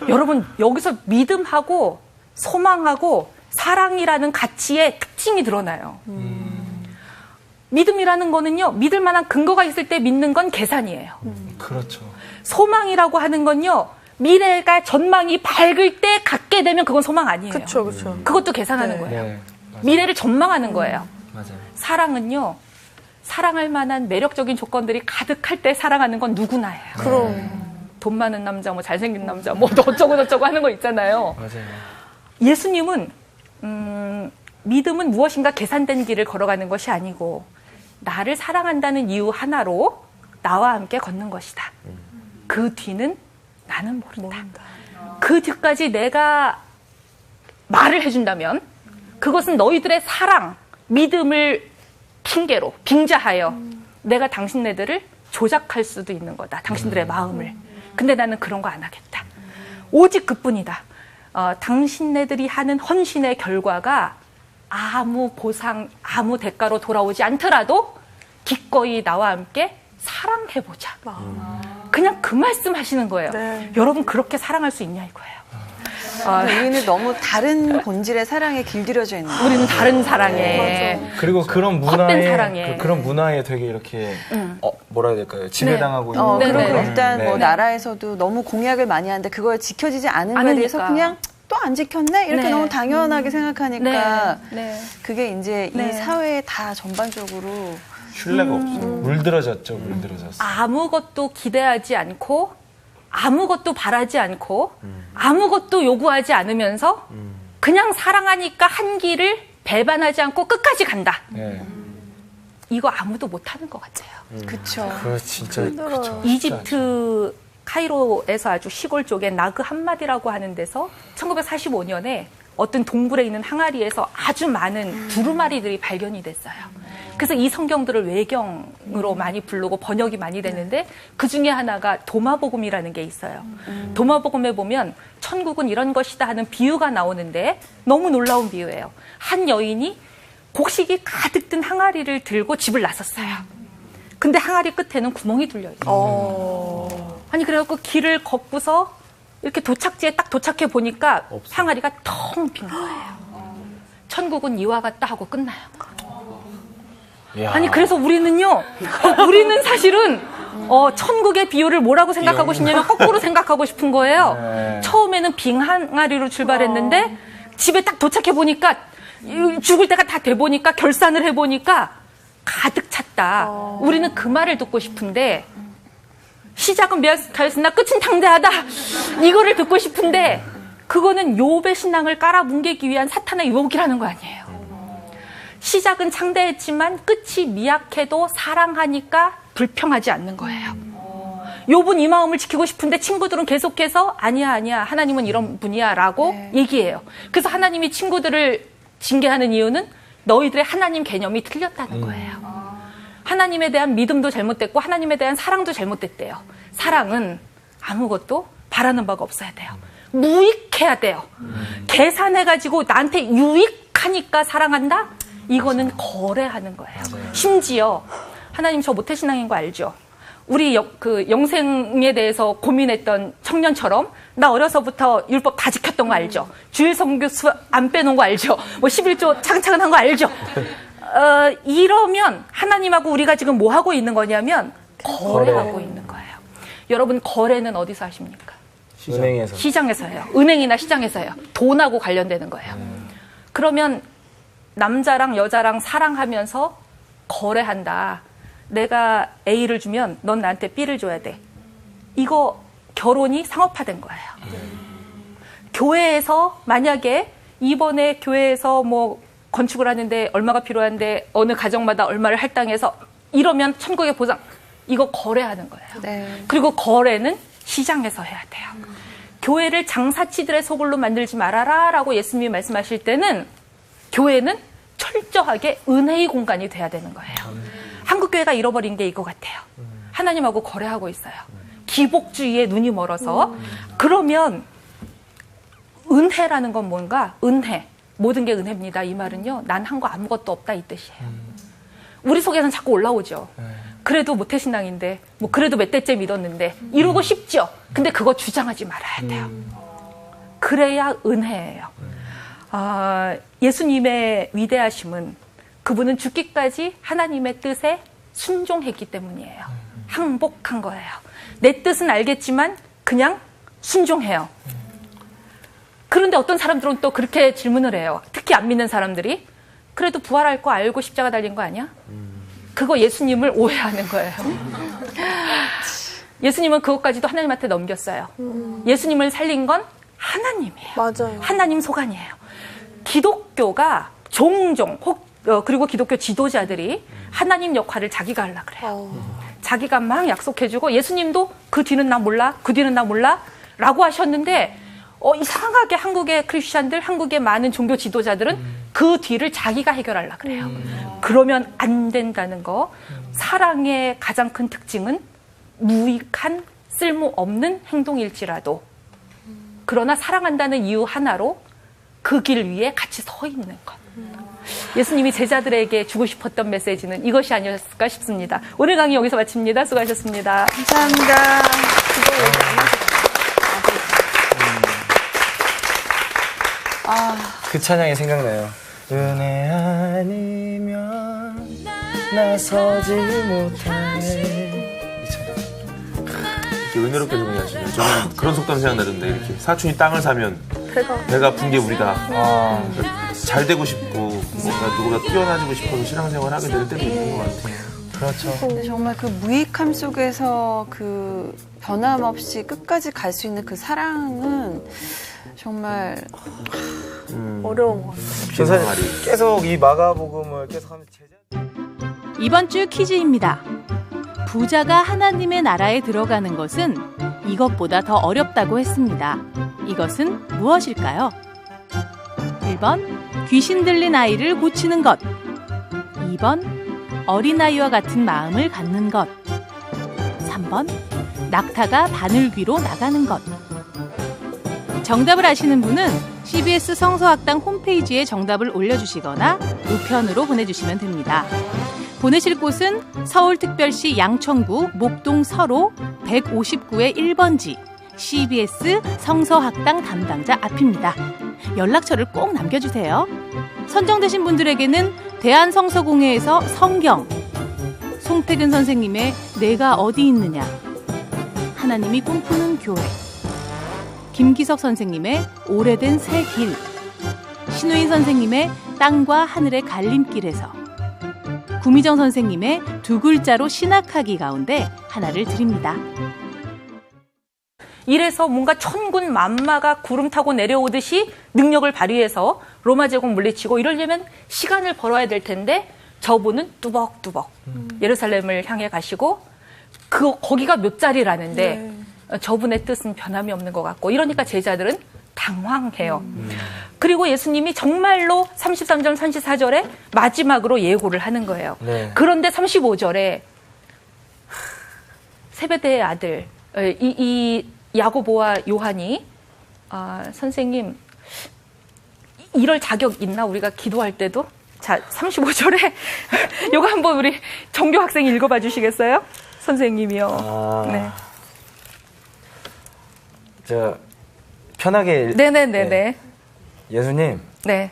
여러분 여기서 믿음하고 소망하고 사랑이라는 가치의 특징이 드러나요. 믿음이라는 거는요, 믿을 만한 근거가 있을 때 믿는 건 계산이에요. 그렇죠. 소망이라고 하는 건요, 미래가 전망이 밝을 때 갖게 되면 그건 소망 아니에요. 그렇죠, 그렇죠. 그것도 계산하는 거예요. 네, 맞아요. 미래를 전망하는 거예요. 맞아요. 사랑은요, 사랑할 만한 매력적인 조건들이 가득할 때 사랑하는 건 누구나예요. 그럼. 돈 많은 남자, 뭐 잘생긴 남자, 뭐 어쩌고 저쩌고 하는 거 있잖아요. 맞아요. 예수님은 믿음은 무엇인가 계산된 길을 걸어가는 것이 아니고 나를 사랑한다는 이유 하나로 나와 함께 걷는 것이다. 그 뒤는 나는 모른다. 그 뒤까지 내가 말을 해준다면 그것은 너희들의 사랑, 믿음을 핑계로 빙자하여 내가 당신네들을 조작할 수도 있는 거다. 당신들의 마음을. 근데 나는 그런 거 안 하겠다. 오직 그뿐이다. 당신네들이 하는 헌신의 결과가 아무 보상, 아무 대가로 돌아오지 않더라도 기꺼이 나와 함께 사랑해보자. 그냥 그 말씀 하시는 거예요. 네. 여러분 그렇게 사랑할 수 있냐 이거예요. 우리는 너무 다른 본질의 사랑에 길들여져 있는 거예요. 우리는 다른 사랑에. 그리고 그런 헛된 문화에 사랑에. 그런 문화에 되게 이렇게 뭐라 해야 될까요? 지배당하고 있는 네, 그리고 네. 일단 네. 뭐 나라에서도 너무 공약을 많이 하는데 그걸 지켜지지 않은 거에 대해서 않으니까. 그냥 또 안 지켰네? 이렇게 네. 너무 당연하게 생각하니까 네. 그게 이제 네. 이 사회에 다 전반적으로 신뢰가 없어. 물들어졌죠, 물들어졌어. 아무것도 기대하지 않고 아무것도 바라지 않고 아무것도 요구하지 않으면서 그냥 사랑하니까 한 길을 배반하지 않고 끝까지 간다. 네. 이거 아무도 못하는 것 같아요. 그쵸. 그거 진짜 그렇죠. 이집트 카이로에서 아주 시골 쪽에 나그 한마디라고 하는 데서 1945년에 어떤 동굴에 있는 항아리에서 아주 많은 두루마리들이 발견이 됐어요. 그래서 이 성경들을 외경으로 많이 부르고 번역이 많이 됐는데 그 중에 하나가 도마복음이라는 게 있어요. 도마복음에 보면 천국은 이런 것이다 하는 비유가 나오는데 너무 놀라운 비유예요. 한 여인이 곡식이 가득 든 항아리를 들고 집을 나섰어요. 근데 항아리 끝에는 구멍이 뚫려 있어요. 아니 그래갖고 길을 걷고서 이렇게 도착지에 딱 도착해 보니까 항아리가 텅 빈 거예요. 천국은 이와 같다 하고 끝나요. 이야. 아니 그래서 우리는요, 우리는 사실은 천국의 비유를 뭐라고 생각하고 싶냐면 거꾸로 생각하고 싶은 거예요. 네. 처음에는 빈 항아리로 출발했는데 집에 딱 도착해 보니까 죽을 때가 다 돼 보니까 결산을 해 보니까 가득 찼다. 우리는 그 말을 듣고 싶은데 시작은 미약하였으나 끝은 당대하다. 이거를 듣고 싶은데 그거는 욥의 신앙을 깔아 뭉개기 위한 사탄의 유혹이라는 거 아니에요. 시작은 창대했지만 끝이 미약해도 사랑하니까 불평하지 않는 거예요. 욥은 이 마음을 지키고 싶은데 친구들은 계속해서 아니야 하나님은 이런 분이야 라고 얘기해요. 그래서 하나님이 친구들을 징계하는 이유는 너희들의 하나님 개념이 틀렸다는 거예요. 하나님에 대한 믿음도 잘못됐고 하나님에 대한 사랑도 잘못됐대요. 사랑은 아무것도 바라는 바가 없어야 돼요. 무익해야 돼요. 계산해가지고 나한테 유익하니까 사랑한다? 이거는 거래하는 거예요. 심지어 하나님 저 모태신앙인 거 알죠? 우리 영생에 대해서 고민했던 청년처럼 나 어려서부터 율법 다 지켰던 거 알죠? 주일 성교수 안 빼놓은 거 알죠? 뭐 11조 차근차근 한 거 알죠? 이러면 하나님하고 우리가 지금 뭐 하고 있는 거냐면 거래하고 있는 거예요. 여러분 거래는 어디서 하십니까? 은행에서. 시장에서 해요. 은행이나 시장에서 해요. 돈하고 관련되는 거예요. 그러면 남자랑 여자랑 사랑하면서 거래한다. 내가 A를 주면 넌 나한테 B를 줘야 돼. 이거 결혼이 상업화된 거예요. 교회에서 만약에 이번에 교회에서 뭐 건축을 하는데 얼마가 필요한데 어느 가정마다 얼마를 할당해서 이러면 천국의 보장. 이거 거래하는 거예요. 네. 그리고 거래는 시장에서 해야 돼요. 교회를 장사치들의 소굴로 만들지 말아라 라고 예수님이 말씀하실 때는 교회는 철저하게 은혜의 공간이 돼야 되는 거예요. 한국교회가 잃어버린 게 이거 같아요. 하나님하고 거래하고 있어요. 기복주의에 눈이 멀어서. 그러면 은혜라는 건 뭔가? 은혜. 모든 게 은혜입니다. 이 말은요. 난 한 거 아무것도 없다 이 뜻이에요. 우리 속에는 자꾸 올라오죠. 그래도 모태신앙인데 뭐 그래도 몇 대째 믿었는데 이러고 싶죠. 근데 그거 주장하지 말아야 돼요. 그래야 은혜예요. 예수님의 위대하심은 그분은 죽기까지 하나님의 뜻에 순종했기 때문이에요. 항복한 거예요. 내 뜻은 알겠지만 그냥 순종해요. 그런데 어떤 사람들은 또 그렇게 질문을 해요. 특히 안 믿는 사람들이. 그래도 부활할 거 알고 십자가 달린 거 아니야? 그거 예수님을 오해하는 거예요. 예수님은 그것까지도 하나님한테 넘겼어요. 예수님을 살린 건 하나님이에요. 맞아요. 하나님 소관이에요. 기독교가 종종 그리고 기독교 지도자들이 하나님 역할을 자기가 하려고 그래요. 자기가 막 약속해주고 예수님도 그 뒤는 나 몰라, 그 뒤는 나 몰라 라고 하셨는데 이상하게 한국의 크리스찬들, 한국의 많은 종교 지도자들은 그 뒤를 자기가 해결하려고 그래요. 그러면 안 된다는 거. 사랑의 가장 큰 특징은 무익한 쓸모없는 행동일지라도 그러나 사랑한다는 이유 하나로 그 길 위에 같이 서 있는 것. 예수님이 제자들에게 주고 싶었던 메시지는 이것이 아니었을까 싶습니다. 오늘 강의 여기서 마칩니다. 수고하셨습니다. 감사합니다. 그 찬양이 생각나요. 은혜 아니면 나서지 못하네. 이 찬양. 이렇게 은혜롭게 정리하시네요. 저는 그런 속담 생각나던데 이렇게 사촌이 땅을 사면 배가 아픈 게 우리다. 잘 되고 싶고 뭔가 누구보다 뛰어나지고 싶어서 신앙생활 하게 될 때도 있는 것 같아요. 그렇죠. 근데 정말 그 무익함 속에서 그 변함없이 끝까지 갈 수 있는 그 사랑은 정말 어려운 것 같아요. 그래서 계속 이 마가복음을 계속 하면서 이번 주 퀴즈입니다. 부자가 하나님의 나라에 들어가는 것은 이것보다 더 어렵다고 했습니다. 이것은 무엇일까요? 1번 귀신 들린 아이를 고치는 것. 2번 어린아이와 같은 마음을 갖는 것. 3번 낙타가 바늘 귀로 나가는 것. 정답을 아시는 분은 CBS 성서학당 홈페이지에 정답을 올려주시거나 우편으로 보내주시면 됩니다. 보내실 곳은 서울특별시 양천구 목동 서로 159의 1번지 CBS 성서학당 담당자 앞입니다. 연락처를 꼭 남겨주세요. 선정되신 분들에게는 대한성서공회에서 성경, 송태근 선생님의 내가 어디 있느냐, 하나님이 꿈꾸는 교회, 김기석 선생님의 오래된 새 길, 신우인 선생님의 땅과 하늘의 갈림길에서, 구미정 선생님의 두 글자로 신학하기 가운데 하나를 드립니다. 이래서 뭔가 천군 만마가 구름 타고 내려오듯이 능력을 발휘해서 로마 제국 물리치고 이러려면 시간을 벌어야 될 텐데 저분은 뚜벅뚜벅 예루살렘을 향해 가시고 거기가 몇 자리라는데 저분의 뜻은 변함이 없는 것 같고 이러니까 제자들은 당황해요. 그리고 예수님이 정말로 33절, 34절에 마지막으로 예고를 하는 거예요. 네. 그런데 35절에 세베대의 아들 이 야고보와 요한이 선생님, 이럴 자격 있나? 우리가 기도할 때도? 자, 35절에 이거 한번 우리 정교 학생이 읽어봐 주시겠어요? 선생님이요. 네. 저 편하게 네네네네. 네. 예수님, 네.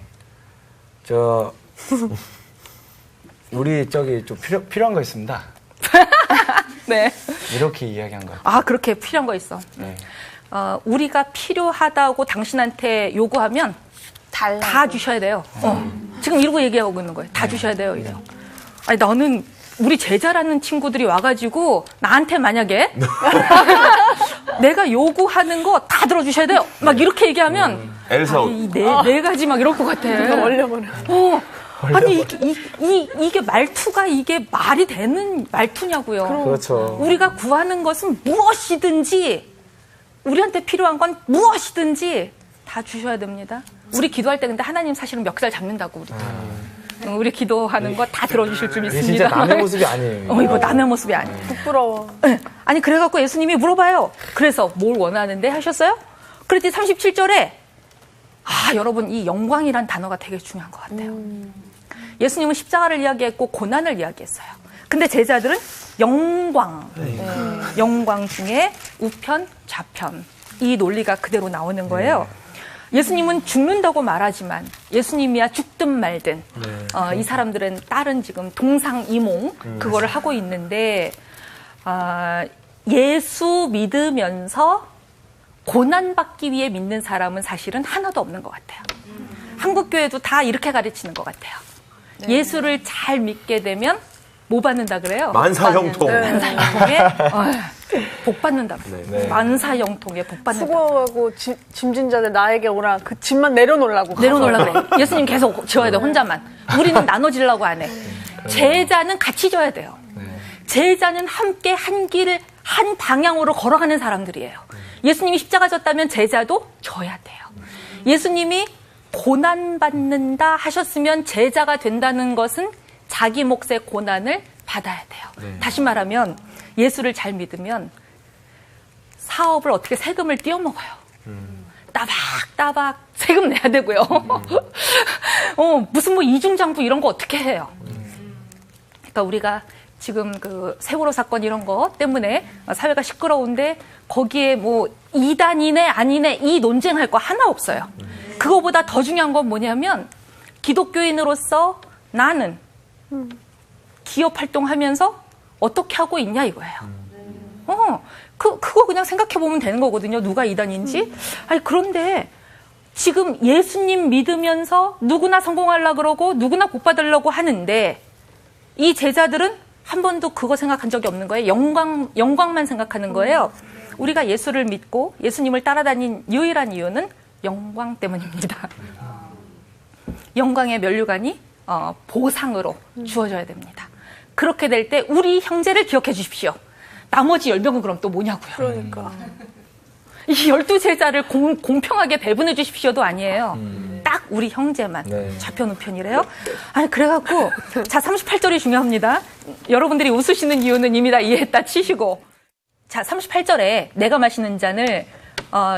저 우리 저기 좀 필요한 거 있습니다. 네. 이렇게 이야기한 것 같아요. 아, 그렇게 필요한 거 있어. 네. 우리가 필요하다고 당신한테 요구하면 다 주셔야 돼요. 지금 이러고 얘기하고 있는 거예요. 다 주셔야 돼요. 이래요. 아니, 나는 우리 제자라는 친구들이 와가지고 나한테 만약에 내가 요구하는 거 다 들어주셔야 돼요. 막 이렇게 얘기하면 엘사우. 네 가지 막 이럴 것 같아. 얼려버려. 아니 이게 말투가 이게 말이 되는 말투냐고요. 그렇죠. 우리가 구하는 것은 무엇이든지 우리한테 필요한 건 무엇이든지 다 주셔야 됩니다. 우리 기도할 때 근데 하나님 사실은 멱살 잡는다고 우리 기도하는 거 다 들어주실 줄 이게 믿습니다. 진짜 남의 모습이 아니에요. 이거 남의 모습이 아니에요. 부끄러워. 아니 그래갖고 예수님이 물어봐요. 그래서 뭘 원하는데 하셨어요? 그랬더니 37절에 여러분 이 영광이란 단어가 되게 중요한 것 같아요. 예수님은 십자가를 이야기했고 고난을 이야기했어요. 근데 제자들은 영광, 영광 중에 우편, 좌편 이 논리가 그대로 나오는 거예요. 예수님은 죽는다고 말하지만 예수님이야 죽든 말든 이 사람들은 다른 지금 동상이몽 그거를 하고 있는데 예수 믿으면서 고난받기 위해 믿는 사람은 사실은 하나도 없는 것 같아요. 한국교회도 다 이렇게 가르치는 것 같아요. 예수를 잘 믿게 되면 뭐 받는다 그래요? 만사형통. 만사형통에 복 받는다. 만사형통에 복 받는다. 수고하고 짐진 자들 나에게 오라. 그 짐만 내려놓으려고. 내려놓으려고 그래. 예수님 계속 지어야 돼, 혼자만. 우리는 나눠지려고 안 해. 제자는 같이 져야 돼요. 제자는 함께 한 길을, 한 방향으로 걸어가는 사람들이에요. 예수님이 십자가 졌다면 제자도 져야 돼요. 예수님이 고난받는다 하셨으면 제자가 된다는 것은 자기 몫의 고난을 받아야 돼요. 다시 말하면 예수를 잘 믿으면 사업을 어떻게 세금을 띄어먹어요. 따박따박 세금 내야 되고요. 무슨 뭐 이중장부 이런 거 어떻게 해요. 그러니까 우리가 지금 그 세월호 사건 이런 거 때문에 사회가 시끄러운데 거기에 뭐 이단이네 아니네 이 논쟁할 거 하나 없어요. 그거보다 더 중요한 건 뭐냐면 기독교인으로서 나는 기업 활동하면서 어떻게 하고 있냐 이거예요. 그거 그냥 생각해 보면 되는 거거든요. 누가 이단인지. 아니 그런데 지금 예수님 믿으면서 누구나 성공하려고 그러고 누구나 복 받으려고 하는데 이 제자들은 한 번도 그거 생각한 적이 없는 거예요. 영광만 생각하는 거예요. 우리가 예수를 믿고 예수님을 따라다닌 유일한 이유는 영광 때문입니다. 영광의 면류관이 보상으로 주어져야 됩니다. 그렇게 될 때 우리 형제를 기억해 주십시오. 나머지 10명은 그럼 또 뭐냐고요. 그러니까. 이 12제자를 공평하게 배분해 주십시오도 아니에요. 딱 우리 형제만 좌편우편이래요. 아니 그래갖고 자 38절이 중요합니다. 여러분들이 웃으시는 이유는 이미 다 이해했다 치시고 자 38절에 내가 마시는 잔을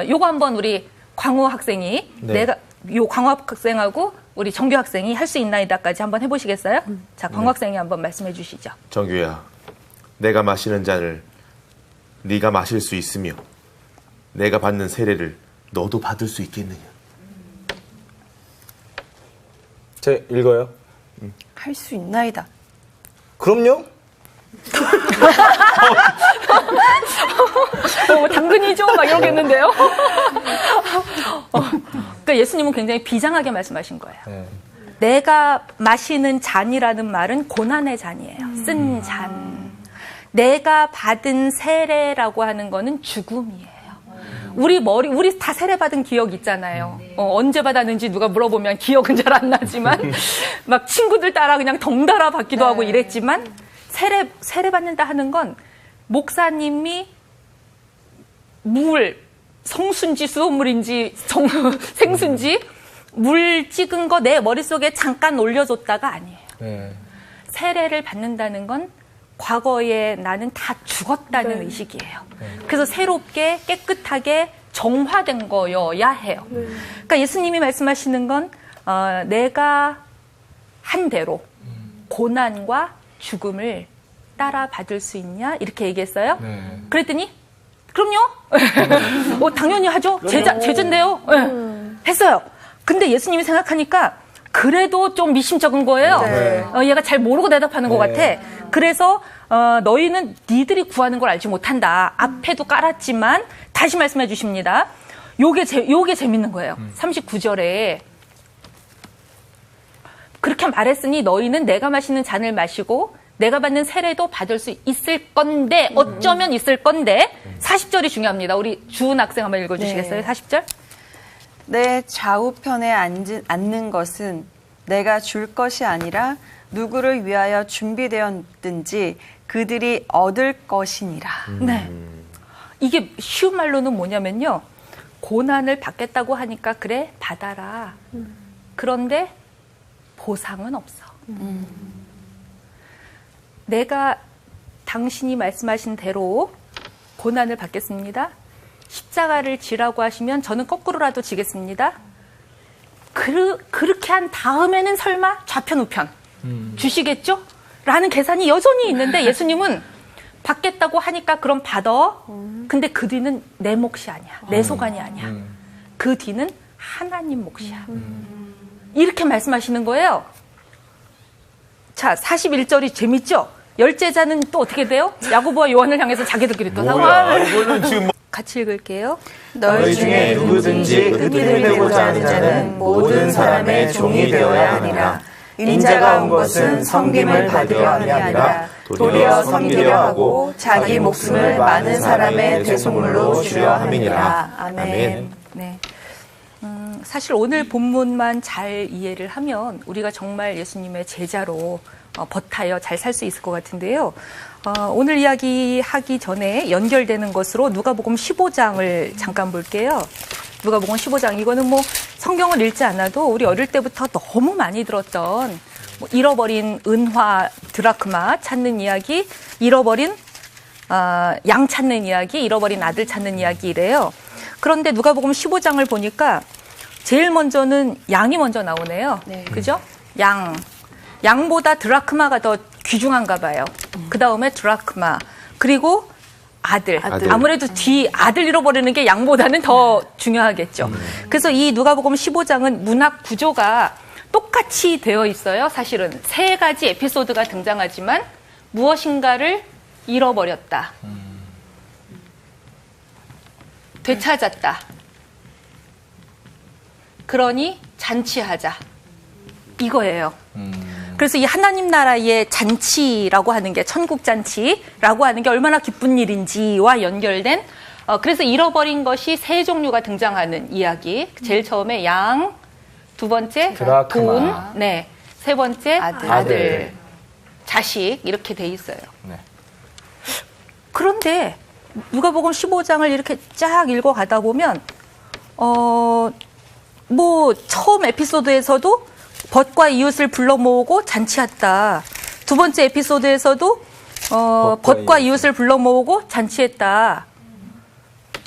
요거 한번 우리 광우 학생이 요 광우 학생하고 우리 정규 학생이 할 수 있나이다까지 한번 해보시겠어요? 자 광우 학생이 한번 말씀해 주시죠. 정규야, 내가 마시는 잔을 네가 마실 수 있으며 내가 받는 세례를 너도 받을 수 있겠느냐? 제 읽어요. 할 수 있나이다. 그럼요. 당근이죠? 막 이러겠는데요? 그러니까 예수님은 굉장히 비장하게 말씀하신 거예요. 내가 마시는 잔이라는 말은 고난의 잔이에요. 쓴 잔. 내가 받은 세례라고 하는 거는 죽음이에요. 우리 다 세례 받은 기억 있잖아요. 언제 받았는지 누가 물어보면 기억은 잘 안 나지만 막 친구들 따라 그냥 덩달아 받기도 하고 이랬지만 세례 받는다 하는 건 목사님이 성순지 수돗물인지 생순지 물 찍은 거 내 머릿속에 잠깐 올려줬다가 아니에요. 세례를 받는다는 건 과거에 나는 다 죽었다는 의식이에요. 그래서 새롭게 깨끗하게 정화된 거여야 해요. 그러니까 예수님이 말씀하시는 건 내가 한 대로 고난과 죽음을 따라 받을 수 있냐 이렇게 얘기했어요. 그랬더니 그럼요. 당연히 하죠. 제자인데요. 했어요. 근데 예수님이 생각하니까 그래도 좀 미심쩍은 거예요. 얘가 잘 모르고 대답하는 것 같아. 그래서 너희는 니들이 구하는 걸 알지 못한다. 앞에도 깔았지만 다시 말씀해 주십니다. 요게 재밌는 거예요. 39절에 그렇게 말했으니 너희는 내가 마시는 잔을 마시고 내가 받는 세례도 받을 수 있을 건데 어쩌면 있을 건데 40절이 중요합니다. 우리 주은 학생 한번 읽어주시겠어요? 40절? 내 좌우편에 앉는 것은 내가 줄 것이 아니라 누구를 위하여 준비되었든지 그들이 얻을 것이니라. 네. 이게 쉬운 말로는 뭐냐면요. 고난을 받겠다고 하니까 그래 받아라. 그런데 보상은 없어. 내가 당신이 말씀하신 대로 고난을 받겠습니다. 십자가를 지라고 하시면 저는 거꾸로라도 지겠습니다. 그렇게 한 다음에는 설마 좌편 우편 주시겠죠? 라는 계산이 여전히 있는데 예수님은 받겠다고 하니까 그럼 받아. 근데 그 뒤는 내 몫이 아니야. 내 소관이 아니야. 그 뒤는 하나님 몫이야. 이렇게 말씀하시는 거예요. 자, 41절이 재밌죠? 열제자는 또 어떻게 돼요? 야고보와 요한을 향해서 자기들끼리 또 뭐야, 이거는 지금 뭐... 같이 읽을게요. 너희 중에 누구든지 흠이 되고자 하는 자는 모든 사람의 종이 되어야 하니라. 인자가 온 것은 섬김을 받으려 함이 아니라 도리어 섬기려 하고 자기 목숨을 많은 사람의 대속물로 주려 함이니라. 아멘. 네. 사실 오늘 본문만 잘 이해를 하면 우리가 정말 예수님의 제자로 버타여 잘 살 수 있을 것 같은데요. 오늘 이야기하기 전에 연결되는 것으로 누가복음 15장을 잠깐 볼게요. 누가복음 15장 이거는 뭐 성경을 읽지 않아도 우리 어릴 때부터 너무 많이 들었던 뭐 잃어버린 은화 드라크마 찾는 이야기, 잃어버린 양 찾는 이야기, 잃어버린 아들 찾는 이야기래요. 그런데 누가복음 15장을 보니까 제일 먼저는 양이 먼저 나오네요. 네. 그죠? 양보다 드라크마가 더 귀중한가 봐요. 그 다음에 드라크마. 그리고 아들. 아무래도 아들 잃어버리는 게 양보다는 더 중요하겠죠. 그래서 이 누가복음 15장은 문학 구조가 똑같이 되어 있어요. 사실은 세 가지 에피소드가 등장하지만 무엇인가를 잃어버렸다. 되찾았다. 그러니 잔치하자. 이거예요. 그래서 이 하나님 나라의 잔치라고 하는 게 천국 잔치라고 하는 게 얼마나 기쁜 일인지와 연결된 그래서 잃어버린 것이 세 종류가 등장하는 이야기. 제일 처음에 양, 두 번째 드라크마. 돈, 네, 세 번째 아들, 자식 이렇게 돼 있어요. 네. 그런데 누가복음 15장을 이렇게 쫙 읽어가다 보면 뭐 처음 에피소드에서도 벗과 이웃을 불러 모으고 잔치했다. 두 번째 에피소드에서도 벗과 이웃을 불러 모으고 잔치했다.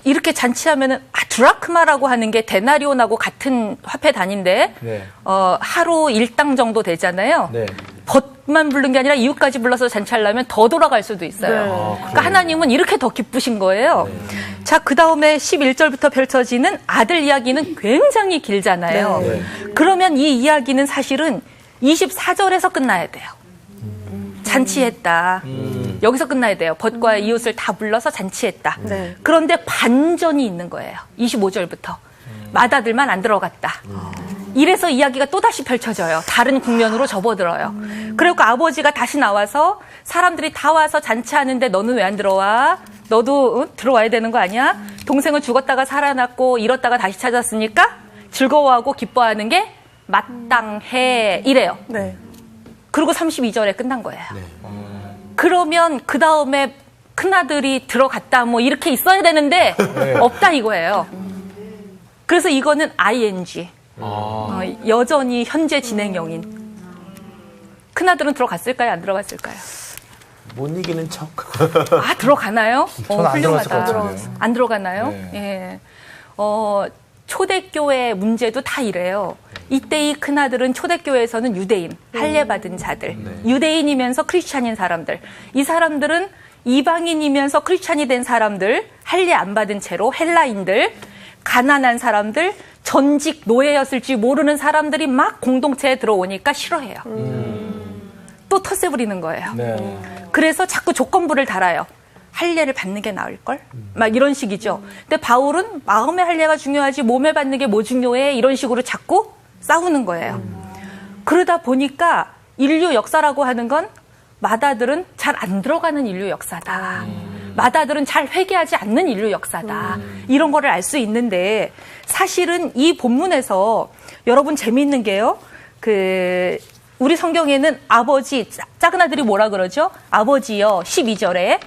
이렇게 잔치하면은 드라크마라고 하는 게 데나리온하고 같은 화폐 단위인데 네. 하루 일당 정도 되잖아요. 네. 벗만 부른 게 아니라 이웃까지 불러서 잔치하려면 더 돌아갈 수도 있어요. 네. 그러니까 하나님은 이렇게 더 기쁘신 거예요. 네. 자, 그 다음에 11절부터 펼쳐지는 아들 이야기는 굉장히 길잖아요. 네. 그러면 이 이야기는 사실은 24절에서 끝나야 돼요. 잔치했다. 여기서 끝나야 돼요. 벗과 이웃을 다 불러서 잔치했다. 네. 그런데 반전이 있는 거예요. 25절부터. 맏아들만 안 들어갔다. 이래서 이야기가 또다시 펼쳐져요. 다른 국면으로 접어들어요. 그리고 아버지가 다시 나와서 사람들이 다 와서 잔치하는데 너는 왜 안 들어와? 너도 들어와야 되는 거 아니야? 동생은 죽었다가 살아났고 잃었다가 다시 찾았으니까 즐거워하고 기뻐하는 게 마땅해. 이래요. 네. 그리고 32절에 끝난 거예요. 그러면 그 다음에 큰아들이 들어갔다 뭐 이렇게 있어야 되는데 없다 이거예요. 그래서 이거는 ing. 여전히 현재 진행형인. 큰아들은 들어갔을까요? 안 들어갔을까요? 못 이기는 척. 들어가나요? 저는 안 들어갔을 것 훌륭하다. 같은데요. 안 들어가나요? 네. 예. 초대교회 문제도 다 이래요. 이때 이 큰아들은 초대교회에서는 유대인, 할례받은 자들, 유대인이면서 크리스찬인 사람들, 이 사람들은 이방인이면서 크리스찬이 된 사람들, 할례 안 받은 채로 헬라인들, 가난한 사람들, 전직 노예였을지 모르는 사람들이 막 공동체에 들어오니까 싫어해요. 또 텃세 부리는 거예요. 네. 그래서 자꾸 조건부를 달아요. 할례를 받는 게 나을걸? 막 이런 식이죠. 근데 바울은 마음의 할례가 중요하지 몸에 받는 게 뭐 중요해? 이런 식으로 자꾸 싸우는 거예요. 그러다 보니까 인류 역사라고 하는 건 마다들은 잘 안 들어가는 인류 역사다. 마다들은 잘 회개하지 않는 인류 역사다. 이런 거를 알 수 있는데 사실은 이 본문에서 여러분 재미있는 게요. 우리 성경에는 아버지, 작은 아들이 뭐라 그러죠? 아버지여 12절에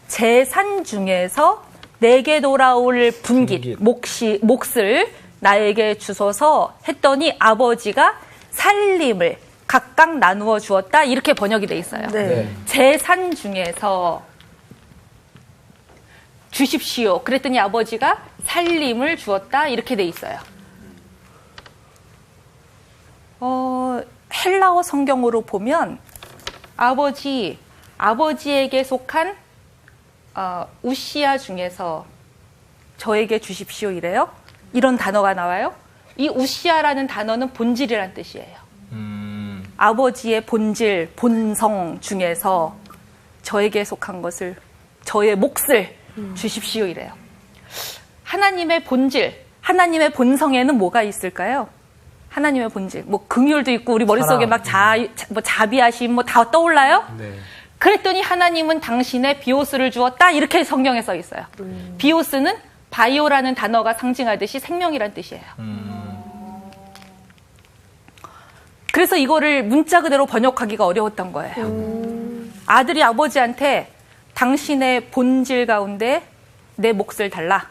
재산 중에서 내게 돌아올 분깃, 몫을 나에게 주소서 했더니 아버지가 살림을 각각 나누어 주었다. 이렇게 번역이 돼 있어요. 네. 재산 중에서 주십시오. 그랬더니 아버지가 살림을 주었다. 이렇게 돼 있어요. 헬라어 성경으로 보면 아버지에게 속한 우시아 중에서 저에게 주십시오 이래요. 이런 단어가 나와요. 이 우시아라는 단어는 본질이란 뜻이에요. 아버지의 본질, 본성 중에서 저에게 속한 것을, 저의 몫을 주십시오 이래요. 하나님의 본질, 하나님의 본성에는 뭐가 있을까요? 하나님의 본질, 뭐 긍휼도 있고 우리 머릿속에 막 자비하심 뭐 다 떠올라요? 네. 그랬더니 하나님은 당신의 비오스를 주었다. 이렇게 성경에 써 있어요. 비오스는 바이오라는 단어가 상징하듯이 생명이란 뜻이에요. 그래서 이거를 문자 그대로 번역하기가 어려웠던 거예요. 아들이 아버지한테 당신의 본질 가운데 내 몫을 달라.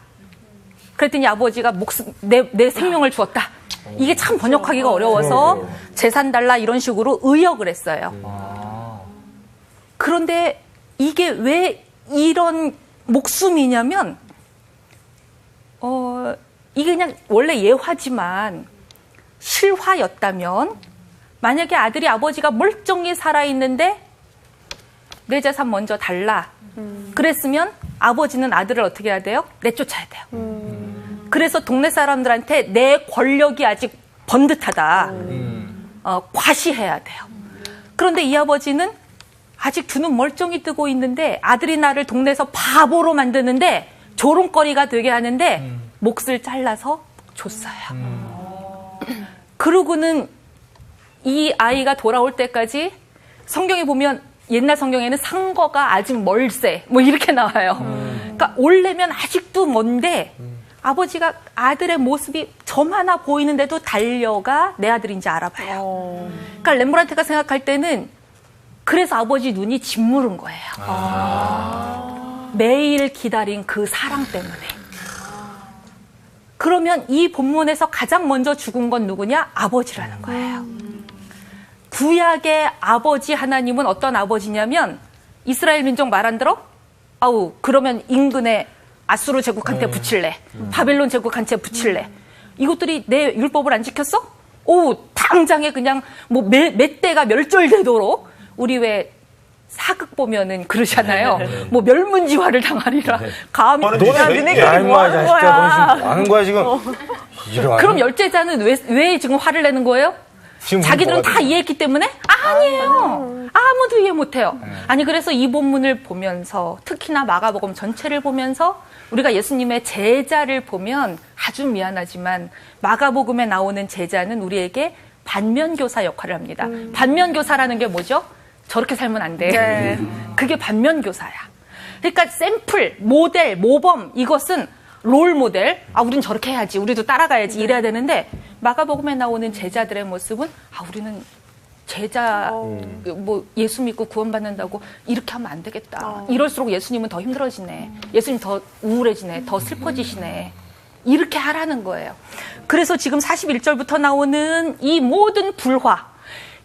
그랬더니 아버지가 내 생명을 주었다. 이게 참 번역하기가 어려워서 재산 달라 이런 식으로 의역을 했어요. 그런데 이게 왜 이런 목숨이냐면 이게 그냥 원래 예화지만 실화였다면 만약에 아들이 아버지가 멀쩡히 살아있는데 내 재산 먼저 달라 그랬으면 아버지는 아들을 어떻게 해야 돼요? 내쫓아야 돼요. 그래서 동네 사람들한테 내 권력이 아직 번듯하다. 과시해야 돼요. 그런데 이 아버지는 아직 두 눈 멀쩡히 뜨고 있는데 아들이 나를 동네에서 바보로 만드는데 조롱거리가 되게 하는데 몫을 잘라서 줬어요. 그러고는 이 아이가 돌아올 때까지 성경에 보면 옛날 성경에는 상거가 아직 멀세 뭐 이렇게 나와요. 그러니까 올래면 아직도 먼데 아버지가 아들의 모습이 점 하나 보이는데도 달려가 내 아들인지 알아봐요. 그러니까 렘브란트가 생각할 때는 그래서 아버지 눈이 짓무른 거예요. 매일 기다린 그 사랑 때문에. 그러면 이 본문에서 가장 먼저 죽은 건 누구냐? 아버지라는 거예요. 구약의 아버지 하나님은 어떤 아버지냐면 이스라엘 민족 말 안 들어? 아우 그러면 인근에 아수르 제국한테 붙일래. 바벨론 제국한테 붙일래. 이것들이 내 율법을 안 지켰어? 오 당장에 그냥 뭐 몇 대가 멸절되도록 우리 왜 사극 보면은 그러잖아요. 뭐 멸문지화를 당하리라. 감히 너네끼리 뭐 하는 거야? 너 지금 하는 거야 지금? 그럼 열제자는 왜 지금 화를 내는 거예요? 자기들은 다 이해했기 때문에? 아니에요. 아무도 이해 못해요. 아니 그래서 이 본문을 보면서 특히나 마가복음 전체를 보면서 우리가 예수님의 제자를 보면 아주 미안하지만 마가복음에 나오는 제자는 우리에게 반면교사 역할을 합니다. 반면교사라는 게 뭐죠? 저렇게 살면 안 돼. 네. 그게 반면교사야. 그러니까 샘플, 모델, 모범 이것은 롤 모델. 우린 저렇게 해야지. 우리도 따라가야지. 이래야 되는데 마가복음에 나오는 제자들의 모습은 우리는 제자 뭐 예수 믿고 구원받는다고 이렇게 하면 안 되겠다. 이럴수록 예수님은 더 힘들어지네. 예수님 더 우울해지네. 더 슬퍼지시네. 이렇게 하라는 거예요. 그래서 지금 41절부터 나오는 이 모든 불화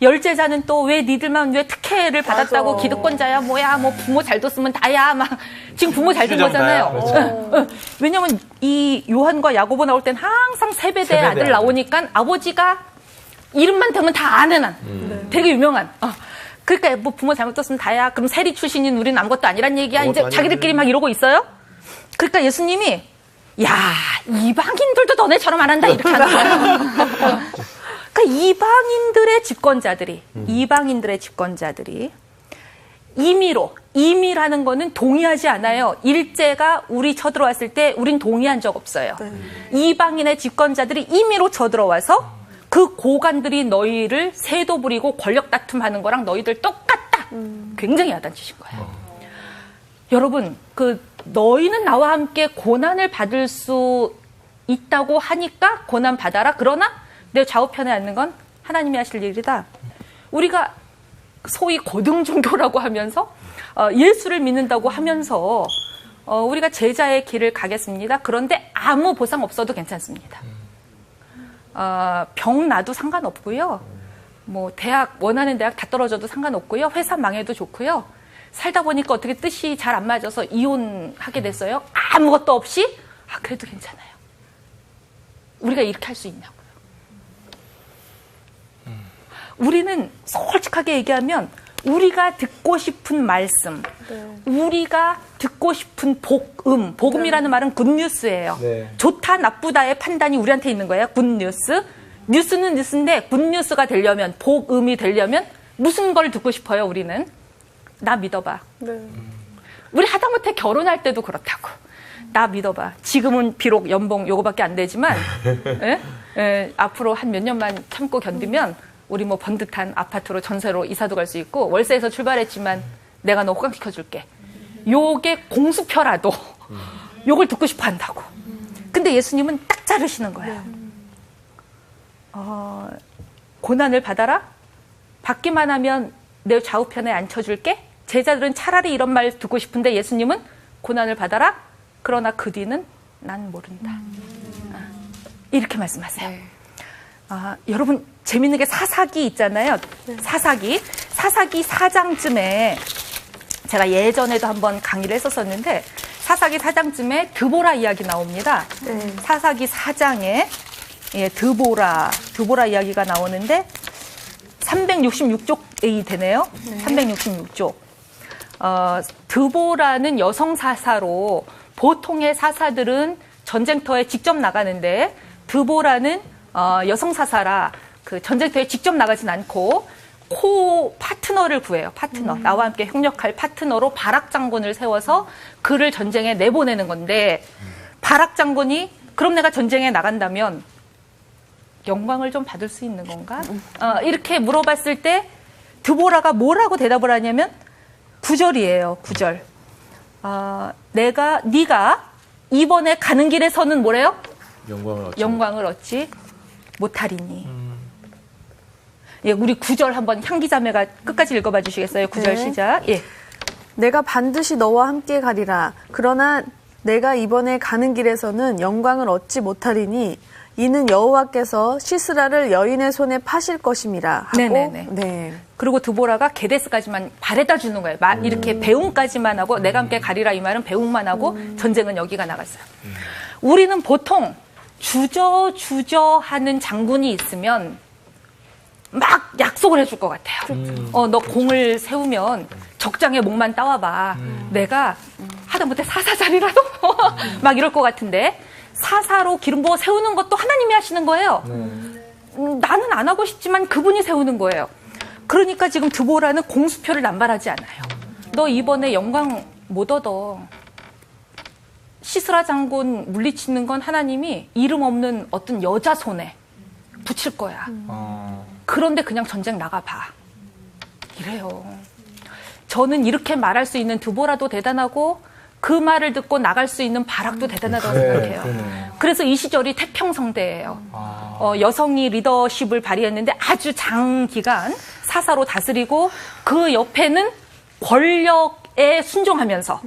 열제자는 또 왜 니들만 왜 특혜를 받았다고 맞아. 기득권자야 뭐야 뭐 부모 잘 뒀으면 다야 막 지금 부모 잘 둔 거잖아요. 그렇죠. 왜냐면 이 요한과 야고보 나올 땐 항상 세베대의 아들 나오니까 아버지가 이름만 대면 다 아는 한 되게 유명한. 그러니까 뭐 부모 잘못 뒀으면 다야. 그럼 세리 출신인 우리는 아무것도 아니란 얘기야. 이제 자기들끼리 막 이러고 있어요. 그러니까 예수님이 야 이방인들도 너네처럼 안 한다 이렇게 하는 거예요. 그러니까 이방인들의 집권자들이 임의라는 거는 동의하지 않아요. 일제가 우리 쳐들어왔을 때 우린 동의한 적 없어요. 이방인의 집권자들이 임의로 쳐들어와서 그 고관들이 너희를 세도 부리고 권력 다툼하는 거랑 너희들 똑같다. 굉장히 야단치신 거예요. 여러분, 너희는 나와 함께 고난을 받을 수 있다고 하니까 고난 받아라. 그러나 내 좌우편에 앉는 건 하나님이 하실 일이다. 우리가 소위 고등종교라고 하면서 예수를 믿는다고 하면서 우리가 제자의 길을 가겠습니다. 그런데 아무 보상 없어도 괜찮습니다. 병 나도 상관없고요. 뭐 원하는 대학 다 떨어져도 상관없고요. 회사 망해도 좋고요. 살다 보니까 어떻게 뜻이 잘 안 맞아서 이혼하게 됐어요. 아무것도 없이 그래도 괜찮아요. 우리가 이렇게 할 수 있냐고요. 우리는 솔직하게 얘기하면 우리가 듣고 싶은 말씀, 우리가 듣고 싶은 복음이라는 말은 굿뉴스예요. 좋다 나쁘다의 판단이 우리한테 있는 거예요. 굿뉴스. 뉴스는 뉴스인데 굿뉴스가 되려면, 복음이 되려면 무슨 걸 듣고 싶어요, 우리는? 나 믿어봐. 우리 하다못해 결혼할 때도 그렇다고. 나 믿어봐. 지금은 비록 연봉 요거밖에 안 되지만 앞으로 한 몇 년만 참고 견디면 우리 뭐 번듯한 아파트로 전세로 이사도 갈 수 있고 월세에서 출발했지만 내가 너 호강시켜줄게. 요게 공수표라도 요걸 듣고 싶어 한다고. 근데 예수님은 딱 자르시는 거예요. 고난을 받아라? 받기만 하면 내 좌우편에 앉혀줄게? 제자들은 차라리 이런 말 듣고 싶은데 예수님은 고난을 받아라? 그러나 그 뒤는 난 모른다. 이렇게 말씀하세요. 여러분 재밌는 게 사사기 있잖아요. 사사기 4장쯤에 제가 예전에도 한번 강의를 했었었는데 사사기 4장쯤에 드보라 이야기 나옵니다. 사사기 4장에 드보라 이야기가 나오는데 366쪽이 되네요. 366쪽. 드보라는 여성 사사로 보통의 사사들은 전쟁터에 직접 나가는데 드보라는 여성 사사라 그 전쟁터에 직접 나가진 않고 파트너를 구해요. 나와 함께 협력할 파트너로 바락 장군을 세워서 그를 전쟁에 내보내는 건데 바락 장군이 그럼 내가 전쟁에 나간다면 영광을 좀 받을 수 있는 건가? 이렇게 물어봤을 때 드보라가 뭐라고 대답을 하냐면 9절이에요. 9절. 네가 이번에 가는 길에서는 뭐래요? 영광을 얻지 못하리니. 예, 우리 9절 한번 향기자매가 끝까지 읽어봐 주시겠어요? 9절 시작. 예. 내가 반드시 너와 함께 가리라. 그러나 내가 이번에 가는 길에서는 영광을 얻지 못하리니 이는 여호와께서 시스라를 여인의 손에 파실 것임이라 하고. 네네네. 그리고 드보라가 게데스까지만 바래다 주는 거예요. 이렇게 배웅까지만 하고 내가 함께 가리라 이 말은 배웅만 하고 전쟁은 여기가 나갔어요. 우리는 보통 주저하는 장군이 있으면 막 약속을 해줄 것 같아요. 너 공을 세우면 적장에 목만 따와봐. 내가 하다못해 사사자리라도 막 이럴 것 같은데 사사로 기름 부어 세우는 것도 하나님이 하시는 거예요. 나는 안 하고 싶지만 그분이 세우는 거예요. 그러니까 지금 드보라는 공수표를 남발하지 않아요. 너 이번에 영광 못 얻어. 시스라 장군 물리치는 건 하나님이 이름 없는 어떤 여자 손에 붙일 거야. 그런데 그냥 전쟁 나가봐. 이래요. 저는 이렇게 말할 수 있는 드보라도 대단하고 그 말을 듣고 나갈 수 있는 바락도 대단하다고 생각해요. 그래서 이 시절이 태평성대예요. 여성이 리더십을 발휘했는데 아주 장기간 사사로 다스리고 그 옆에는 권력에 순종하면서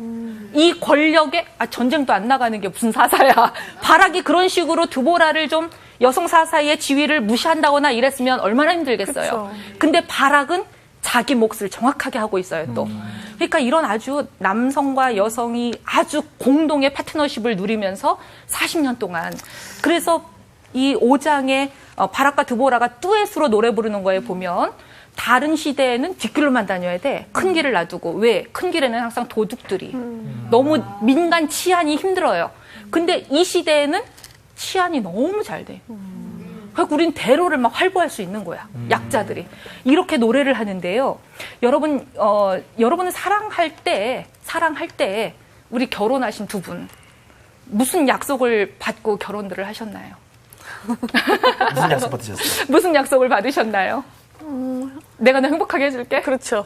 이 권력에 전쟁도 안 나가는 게 무슨 사사야. 바락이 그런 식으로 드보라를 좀 여성 사사의 지위를 무시한다거나 이랬으면 얼마나 힘들겠어요. 근데 바락은 자기 몫을 정확하게 하고 있어요, 또. 그러니까 이런 아주 남성과 여성이 아주 공동의 파트너십을 누리면서 40년 동안. 그래서 이 5장의 바락과 드보라가 듀엣으로 노래 부르는 거에 보면 다른 시대에는 뒷길로만 다녀야 돼. 큰 길을 놔두고. 왜? 큰 길에는 항상 도둑들이. 너무 민간 치안이 힘들어요. 근데 이 시대에는 치안이 너무 잘 돼. 그러니까 우린 대로를 막 활보할 수 있는 거야. 약자들이. 이렇게 노래를 하는데요. 여러분은 사랑할 때 우리 결혼하신 두 분 무슨 약속을 받고 결혼들을 하셨나요? 무슨 약속 받으셨어요? 무슨 약속을 받으셨나요? 내가 너 행복하게 해줄게? 그렇죠.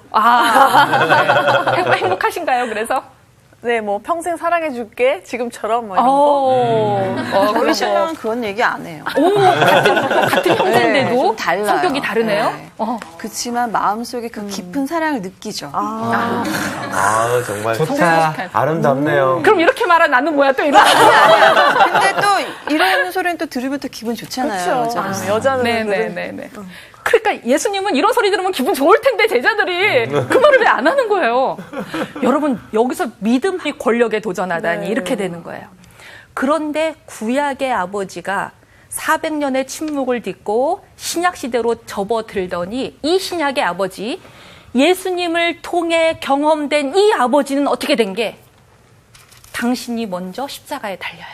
행복하신가요, 그래서? 네, 뭐 평생 사랑해줄게. 지금처럼 뭐 이런 거. 우리 신랑은 그런 얘기 안 해요. 같은 형제인데도 네, 좀 달라요. 성격이 다르네요. 네. 그렇지만 마음속에 그 깊은 사랑을 느끼죠. 정말 좋다. 아름답네요. 그럼 이렇게 말한 나는 뭐야 또 이런. 근데 또 이런 소리는 또 들으면 또 기분 좋잖아요. 그렇죠. 여자는 네네네네. 그러니까 예수님은 이런 소리 들으면 기분 좋을 텐데 제자들이 그 말을 왜 안 하는 거예요? 여러분 여기서 믿음이 권력에 도전하다니 이렇게 되는 거예요. 그런데 구약의 아버지가 400년의 침묵을 딛고 신약 시대로 접어들더니 이 신약의 아버지 예수님을 통해 경험된 이 아버지는 어떻게 된 게 당신이 먼저 십자가에 달려요.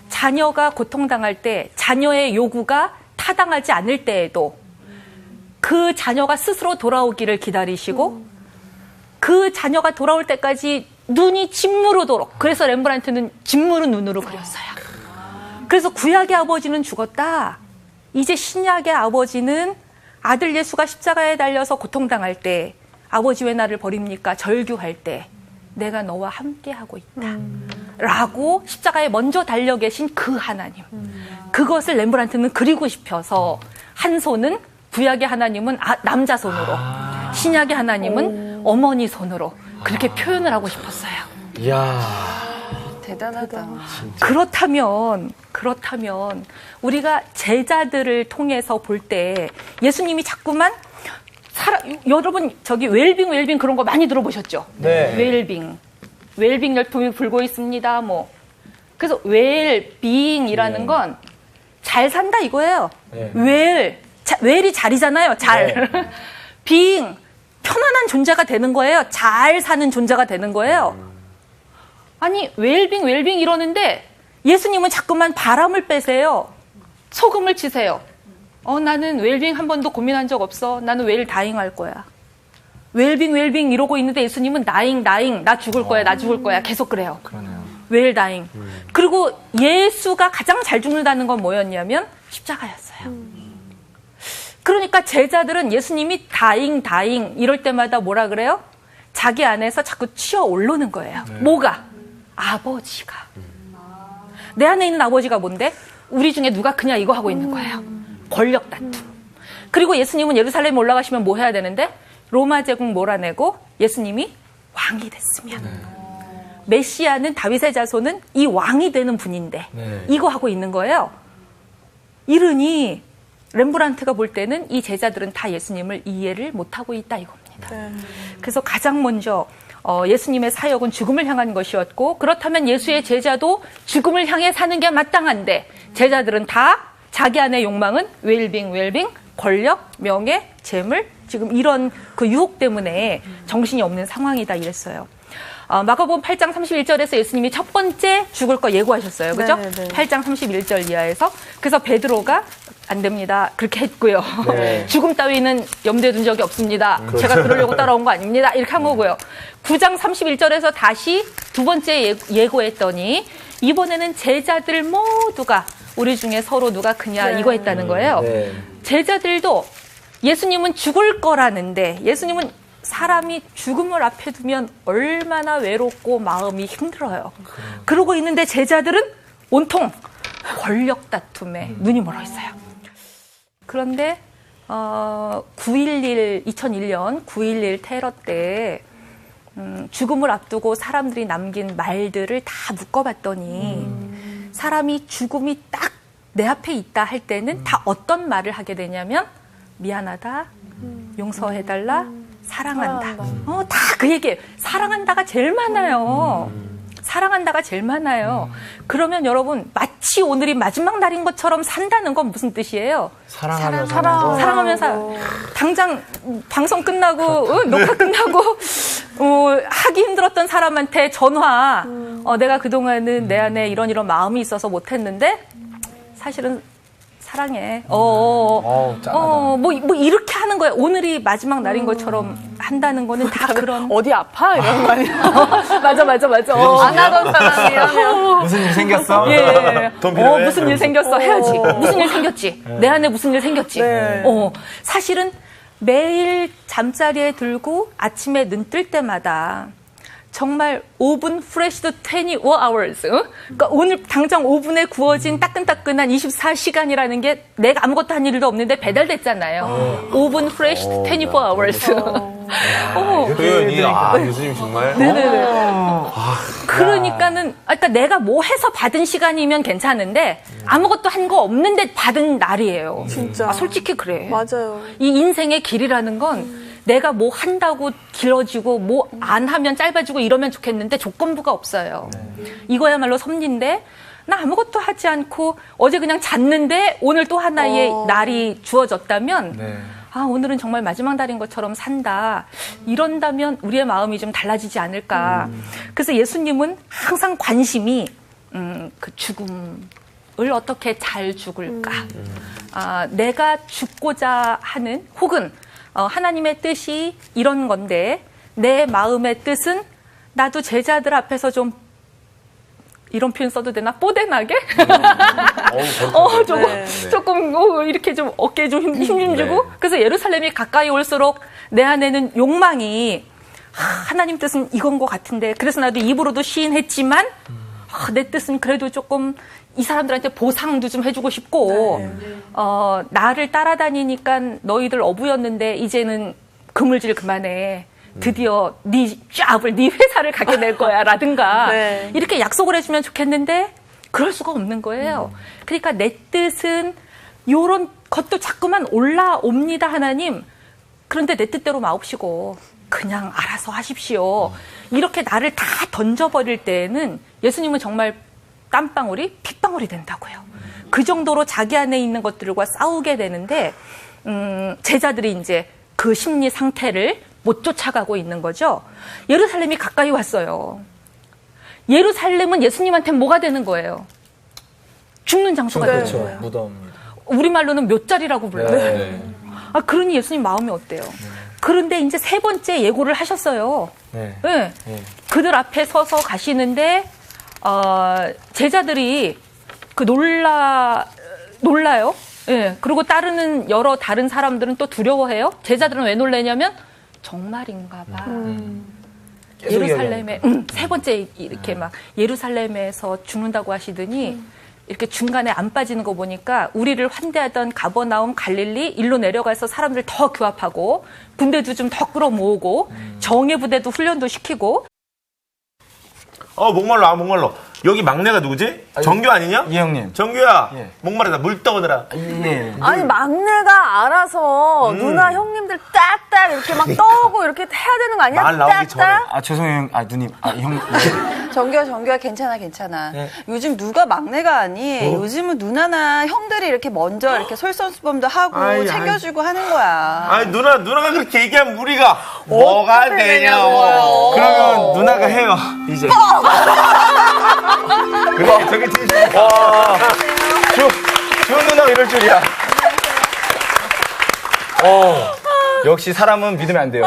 자녀가 고통당할 때 자녀의 요구가 타당하지 않을 때에도 그 자녀가 스스로 돌아오기를 기다리시고 그 자녀가 돌아올 때까지 눈이 짓무르도록, 그래서 렘브란트는 짓무른 눈으로 그렸어요. 그래서 구약의 아버지는 죽었다. 이제 신약의 아버지는 아들 예수가 십자가에 달려서 고통당할 때 아버지 왜 나를 버립니까? 절규할 때 내가 너와 함께하고 있다. 라고 십자가에 먼저 달려 계신 그 하나님. 그것을 렘브란트는 그리고 싶어서 한 손은 구약의 하나님은 남자 손으로, 신약의 하나님은 어머니 손으로 그렇게 표현을 하고 싶었어요. 이야. 대단하다. 그렇다면 우리가 제자들을 통해서 볼 때 예수님이 자꾸만 여러분 저기 웰빙 그런 거 많이 들어보셨죠? 네. 웰빙 열풍이 불고 있습니다. 뭐 그래서 웰빙이라는 건 잘 산다 이거예요. 웰이 잘이잖아요. 잘. 빙 편안한 존재가 되는 거예요. 잘 사는 존재가 되는 거예요. 아니 웰빙 이러는데 예수님은 자꾸만 바람을 빼세요. 소금을 치세요. 나는 웰빙 한 번도 고민한 적 없어. 나는 웰 다잉 할 거야. 웰빙 이러고 있는데 예수님은 나잉 나 죽을 거야 계속 그래요. 그러네요. 웰 다잉. 그리고 예수가 가장 잘 죽는다는 건 뭐였냐면 십자가였어요. 그러니까 제자들은 예수님이 다잉 이럴 때마다 뭐라 그래요? 자기 안에서 자꾸 치어 오르는 거예요. 뭐가? 아버지가. 내 안에 있는 아버지가 뭔데? 우리 중에 누가 그냥 이거 하고 있는 거예요. 권력 다툼. 그리고 예수님은 예루살렘에 올라가시면 뭐 해야 되는데? 로마 제국 몰아내고 예수님이 왕이 됐으면. 메시아는 다윗의 자손은 이 왕이 되는 분인데 이거 하고 있는 거예요. 이러니 렘브란트가 볼 때는 이 제자들은 다 예수님을 이해를 못하고 있다 이겁니다. 그래서 가장 먼저 예수님의 사역은 죽음을 향한 것이었고, 그렇다면 예수의 제자도 죽음을 향해 사는 게 마땅한데 제자들은 다 자기 안의 욕망은 웰빙, 권력, 명예, 재물, 지금 이런 그 유혹 때문에 정신이 없는 상황이다 이랬어요. 마가복음 8장 31절에서 예수님이 첫 번째 죽을 거 예고하셨어요. 그죠? 8장 31절 이하에서. 그래서 베드로가 안 됩니다. 그렇게 했고요. 죽음 따위는 염두에 둔 적이 없습니다. 제가 그러려고 따라온 거 아닙니다. 이렇게 한 거고요. 9장 31절에서 다시 두 번째 예고했더니 이번에는 제자들 모두가 우리 중에 서로 누가 크냐 이거 했다는 거예요. 제자들도 예수님은 죽을 거라는데, 예수님은 사람이 죽음을 앞에 두면 얼마나 외롭고 마음이 힘들어요. 그러고 있는데 제자들은 온통 권력 다툼에 눈이 멀어 있어요. 그런데 2001년 9.11 테러 때 죽음을 앞두고 사람들이 남긴 말들을 다 묶어봤더니 사람이 죽음이 딱 내 앞에 있다 할 때는 다 어떤 말을 하게 되냐면 미안하다, 용서해달라, 사랑한다. 다 그 얘기예요. 사랑한다가 제일 많아요. 사랑한다가 제일 많아요. 그러면 여러분 마치 오늘이 마지막 날인 것처럼 산다는 건 무슨 뜻이에요? 사랑하면서 당장 방송 끝나고 녹화 끝나고 하기 힘들었던 사람한테 전화 내가 그동안은 내 안에 이런 마음이 있어서 못했는데 사실은 사랑해. 뭐 이렇게 하는 거예요. 오늘이 마지막 날인 것처럼 한다는 거는 다 그런. 어디 아파? 이런 거 아니야? 맞아. 안 하던 사람이라면. 무슨 일 생겼어? 예. 돈 필요해? 무슨 일 생겼어? 해야지. 무슨 일 생겼지? 내 안에 무슨 일 생겼지? 사실은 매일 잠자리에 들고 아침에 눈 뜰 때마다 정말 오븐 프레시드 24 hours. 그러니까 오늘 당장 오븐에 구워진 따끈따끈한 24시간이라는 게 내가 아무것도 한 일도 없는데 배달됐잖아요. 오븐 프레시드 24 hours. 표현이 교수님 정말. 네네네. 그러니까 내가 뭐 해서 받은 시간이면 괜찮은데 아무것도 한 거 없는데 받은 날이에요. 진짜. 솔직히 그래. 맞아요. 이 인생의 길이라는 건 내가 뭐 한다고 길어지고 뭐 안 하면 짧아지고 이러면 좋겠는데 조건부가 없어요. 이거야말로 섭리인데 나 아무것도 하지 않고 어제 그냥 잤는데 오늘 또 하나의 날이 주어졌다면 오늘은 정말 마지막 날인 것처럼 산다. 이런다면 우리의 마음이 좀 달라지지 않을까. 그래서 예수님은 항상 관심이 그 죽음을 어떻게 잘 죽을까. 내가 죽고자 하는 혹은 하나님의 뜻이 이런 건데 내 마음의 뜻은 나도 제자들 앞에서 좀 이런 표현 써도 되나? 뽀대나게? 조금 이렇게 좀 어깨에 좀 힘 좀 주고 그래서 예루살렘이 가까이 올수록 내 안에는 욕망이 하나님 뜻은 이건 것 같은데 그래서 나도 입으로도 시인했지만 내 뜻은 그래도 조금 이 사람들한테 보상도 좀 해주고 싶고 나를 따라다니니까 너희들 어부였는데 이제는 그물질 그만해. 드디어 네 잡을 네 회사를 갖게 될 거야 라든가 이렇게 약속을 해주면 좋겠는데 그럴 수가 없는 거예요. 그러니까 내 뜻은 요런 것도 자꾸만 올라옵니다 하나님. 그런데 내 뜻대로 마옵시고 그냥 알아서 하십시오. 이렇게 나를 다 던져버릴 때에는 예수님은 정말 땀방울이 핏방울이 된다고요. 그 정도로 자기 안에 있는 것들과 싸우게 되는데 제자들이 이제 그 심리 상태를 못 쫓아가고 있는 거죠. 예루살렘이 가까이 왔어요. 예루살렘은 예수님한테 뭐가 되는 거예요? 죽는 장소가 되는 거예요. 무덤입니다. 우리말로는 묘자리라고 불러요. 그러니 예수님 마음이 어때요? 그런데 이제 세 번째 예고를 하셨어요. 그들 앞에 서서 가시는데 제자들이 놀라요. 그리고 따르는 여러 다른 사람들은 또 두려워해요. 제자들은 왜 놀라냐면 정말인가 봐. 예루살렘에 세 번째 이렇게 막 예루살렘에서 죽는다고 하시더니 이렇게 중간에 안 빠지는 거 보니까 우리를 환대하던 가버나움 갈릴리 일로 내려가서 사람들 더 규합하고 군대도 좀 더 끌어모으고 정예 부대도 훈련도 시키고 목말라. 여기 막내가 누구지? 정규 아니냐? 예, 형님. 정규야. 예. 목마르다. 물 떠오느라. 예. 아니 막내가 알아서 누나 형님들 딱딱 이렇게 막 떠오고 이렇게 해야 되는 거 아니야? 말 나오기 전에. 죄송해요. 누님. 형. 정규야 괜찮아. 요즘 누가 막내가 아니. 요즘은 누나나 형들이 이렇게 먼저 이렇게 솔선수범도 하고 챙겨주고 하는 거야. 누나가 그렇게 얘기하면 우리가 뭐가 되냐고. 그러면 누나가 해요. 이제. 그래, 저기 진심. 와. 주은 누나가 이럴 줄이야. 역시 사람은 믿으면 안 돼요.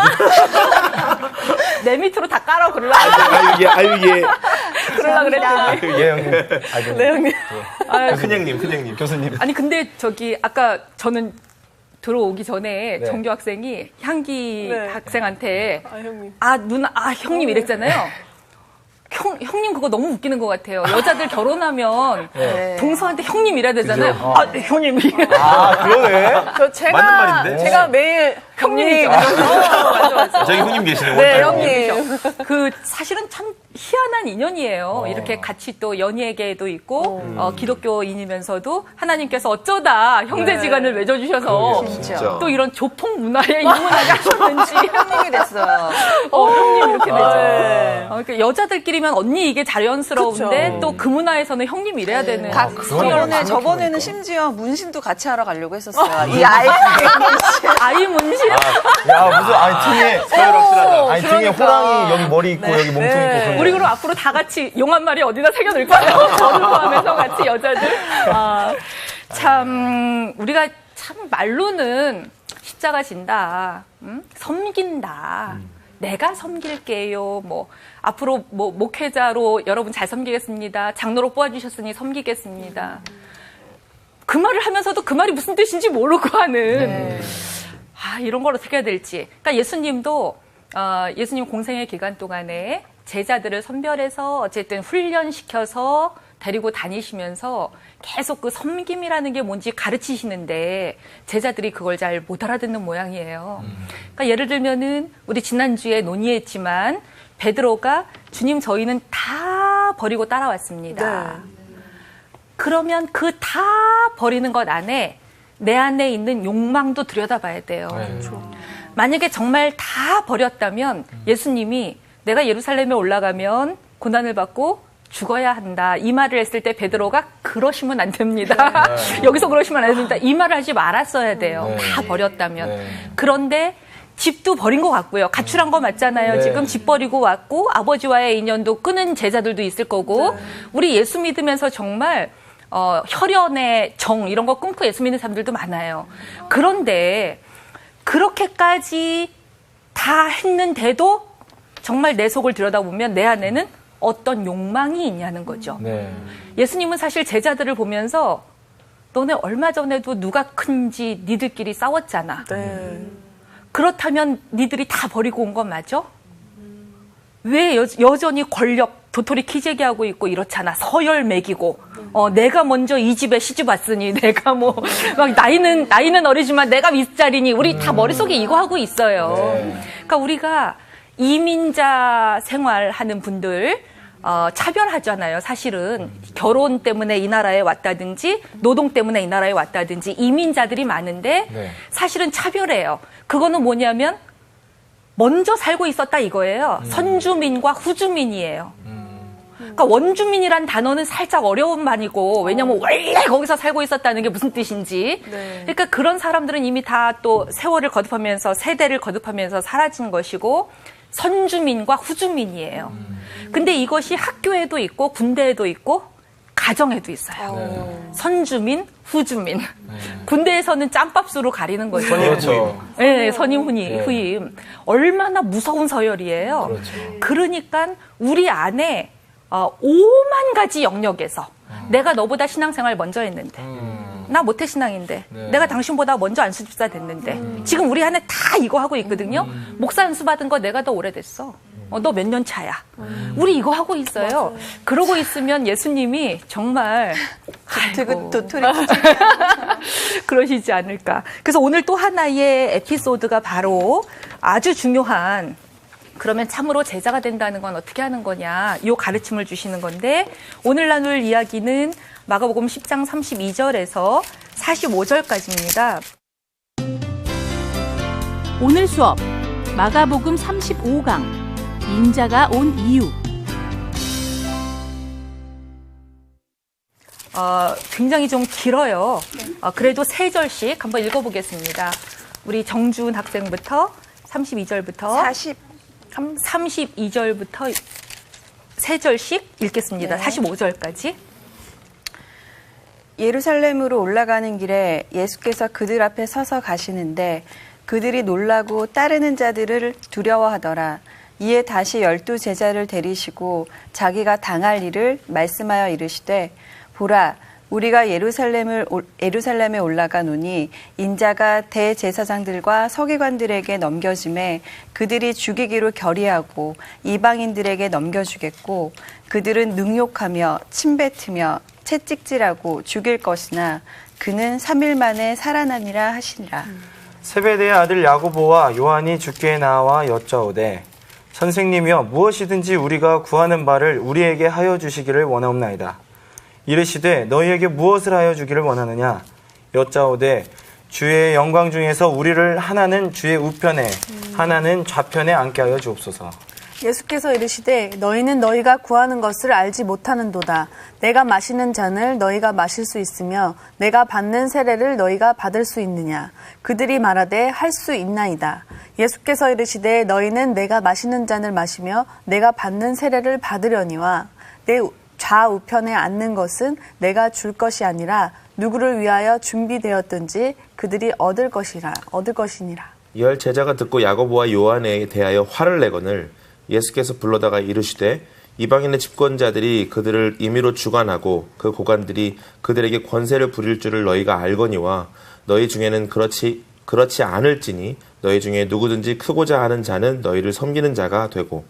내 밑으로 다 깔아 그러려 그러려 그랬더니 예, 형님. 네 형님. 큰형님. 교수님. 아니 근데 아까 저는 들어오기 전에 정규 학생이 향기 학생한테 형님. 누나 형님 이랬잖아요. 형님 그거 너무 웃기는 것 같아요. 여자들 결혼하면 네. 동서한테 형님 이래야 되잖아요. 아, 네, 형님. 아, 그러네. 맞는 말인데? 제가 매일 형님이죠. 맞아. 저기 형님 계시네. 네, 원장님. 형님. 그 사실은 참 희한한 인연이에요. 이렇게 같이 또 연예계에도 있고 기독교인이면서도 하나님께서 어쩌다 형제지간을 맺어주셔서 진짜. 또 이런 조폭 문화에 입문하게 하셨는지 형님이 됐어요. 형님 이렇게 되죠. 그러니까 여자들끼리면 언니 이게 자연스러운데 그쵸. 또 그 문화에서는 형님 이래야 되는. 저번에는 심지어 문신도 같이 하러 가려고 했었어요. 이 아이 아이 문신. 야, 무슨, 아니, 등에, 아니, 등에 그러니까. 호랑이 여기 머리 있고, 여기 몸통 있고. 그런 우리 그럼 앞으로 다 같이 용 한 마리 어디다 새겨놓을까요? 저를 포함해서 같이 여자들. 참 우리가 참 말로는 십자가 진다, 섬긴다. 내가 섬길게요. 뭐 앞으로 뭐 목회자로 여러분 잘 섬기겠습니다. 장로로 뽑아주셨으니 섬기겠습니다. 그 말을 하면서도 그 말이 무슨 뜻인지 모르고 하는. 이런 걸 어떻게 해야 될지. 그러니까 예수님도 예수님 공생의 기간 동안에 제자들을 선별해서 어쨌든 훈련시켜서 데리고 다니시면서 계속 그 섬김이라는 게 뭔지 가르치시는데 제자들이 그걸 잘 못 알아듣는 모양이에요. 그러니까 예를 들면은 우리 지난주에 논의했지만 베드로가 주님 저희는 다 버리고 따라왔습니다. 그러면 그 다 버리는 것 안에 내 안에 있는 욕망도 들여다봐야 돼요. 만약에 정말 다 버렸다면 예수님이 내가 예루살렘에 올라가면 고난을 받고 죽어야 한다. 이 말을 했을 때 베드로가 그러시면 안 됩니다. 여기서 그러시면 안 됩니다. 이 말을 하지 말았어야 돼요. 다 버렸다면. 그런데 집도 버린 것 같고요. 가출한 거 맞잖아요. 지금 집 버리고 왔고 아버지와의 인연도 끊은 제자들도 있을 거고 우리 예수 믿으면서 정말 혈연의 정 이런 거 끊고 예수 믿는 사람들도 많아요. 그런데 그렇게까지 다 했는데도 정말 내 속을 들여다보면 내 안에는 어떤 욕망이 있냐는 거죠. 예수님은 사실 제자들을 보면서 너네 얼마 전에도 누가 큰지 니들끼리 싸웠잖아. 그렇다면 니들이 다 버리고 온 건 맞아? 왜 여전히 권력 도토리 키재기 하고 있고 이렇잖아. 서열 매기고 내가 먼저 이 집에 시집 왔으니 내가 뭐 막 나이는 어리지만 내가 윗자리니 우리 다 머릿속에 이거 하고 있어요. 그러니까 우리가 이민자 생활하는 분들 차별하잖아요. 사실은 결혼 때문에 이 나라에 왔다든지 노동 때문에 이 나라에 왔다든지 이민자들이 많은데 사실은 차별해요. 그거는 뭐냐면 먼저 살고 있었다 이거예요. 선주민과 후주민이에요. 그러니까 원주민이란 단어는 살짝 어려운 말이고 왜냐면 원래 거기서 살고 있었다는 게 무슨 뜻인지. 그러니까 그런 사람들은 이미 다 또 세월을 거듭하면서 세대를 거듭하면서 사라진 것이고 선주민과 후주민이에요. 근데 이것이 학교에도 있고 군대에도 있고 가정에도 있어요. 선주민, 후주민. 군대에서는 짬밥수로 가리는 거죠. 그렇죠. 네, 선임, 후임. 얼마나 무서운 서열이에요. 그러니까 우리 안에 5만 가지 영역에서 내가 너보다 신앙생활 먼저 했는데 나 모태신앙인데 내가 당신보다 먼저 안수집사 됐는데 지금 우리 안에 다 이거 하고 있거든요. 목사 안수 받은 거 내가 더 오래됐어. 너 몇 년 차야. 우리 이거 하고 있어요. 그러고 있으면 예수님이 정말 도토리 그러시지 않을까. 그래서 오늘 또 하나의 에피소드가 바로 아주 중요한 그러면 참으로 제자가 된다는 건 어떻게 하는 거냐 이 가르침을 주시는 건데 오늘 나눌 이야기는 마가복음 10장 32절에서 45절까지입니다. 오늘 수업 마가복음 35강 인자가 온 이유. 굉장히 좀 길어요. 그래도 3절씩 한번 읽어보겠습니다. 우리 정준 학생부터 32절부터 32절부터 3절씩 읽겠습니다. 45절까지. 예루살렘으로 올라가는 길에 예수께서 그들 앞에 서서 가시는데 그들이 놀라고 따르는 자들을 두려워하더라. 이에 다시 12 제자를 데리시고 자기가 당할 일을 말씀하여 이르시되 보라 우리가 예루살렘에 올라가노니 인자가 대제사장들과 서기관들에게 넘겨짐에 그들이 죽이기로 결의하고 이방인들에게 넘겨주겠고 그들은 능욕하며 침뱉으며 채찍질하고 죽일 것이나 그는 3일 만에 살아나니라 하시니라. 세베대의 아들 야고보와 요한이 주께 나와 여짜오되 선생님이여 무엇이든지 우리가 구하는 바를 우리에게 하여 주시기를 원하옵나이다. 이르시되 너희에게 무엇을 하여 주기를 원하느냐 여짜오되 주의 영광 중에서 우리를 하나는 주의 우편에 하나는 좌편에 앉게 하여 주옵소서. 예수께서 이르시되 너희는 너희가 구하는 것을 알지 못하는도다. 내가 마시는 잔을 너희가 마실 수 있으며 내가 받는 세례를 너희가 받을 수 있느냐. 그들이 말하되 할 수 있나이다. 예수께서 이르시되 너희는 내가 마시는 잔을 마시며 내가 받는 세례를 받으려니와 내 좌우편에 앉는 것은 내가 줄 것이 아니라 누구를 위하여 준비되었든지 그들이 얻을 것이니라. 열 제자가 듣고 야고보와 요한에 대하여 화를 내거늘 예수께서 불러다가 이르시되 이방인의 집권자들이 그들을 임의로 주관하고 그 고관들이 그들에게 권세를 부릴 줄을 너희가 알거니와 너희 중에는 그렇지 않을지니 너희 중에 누구든지 크고자 하는 자는 너희를 섬기는 자가 되고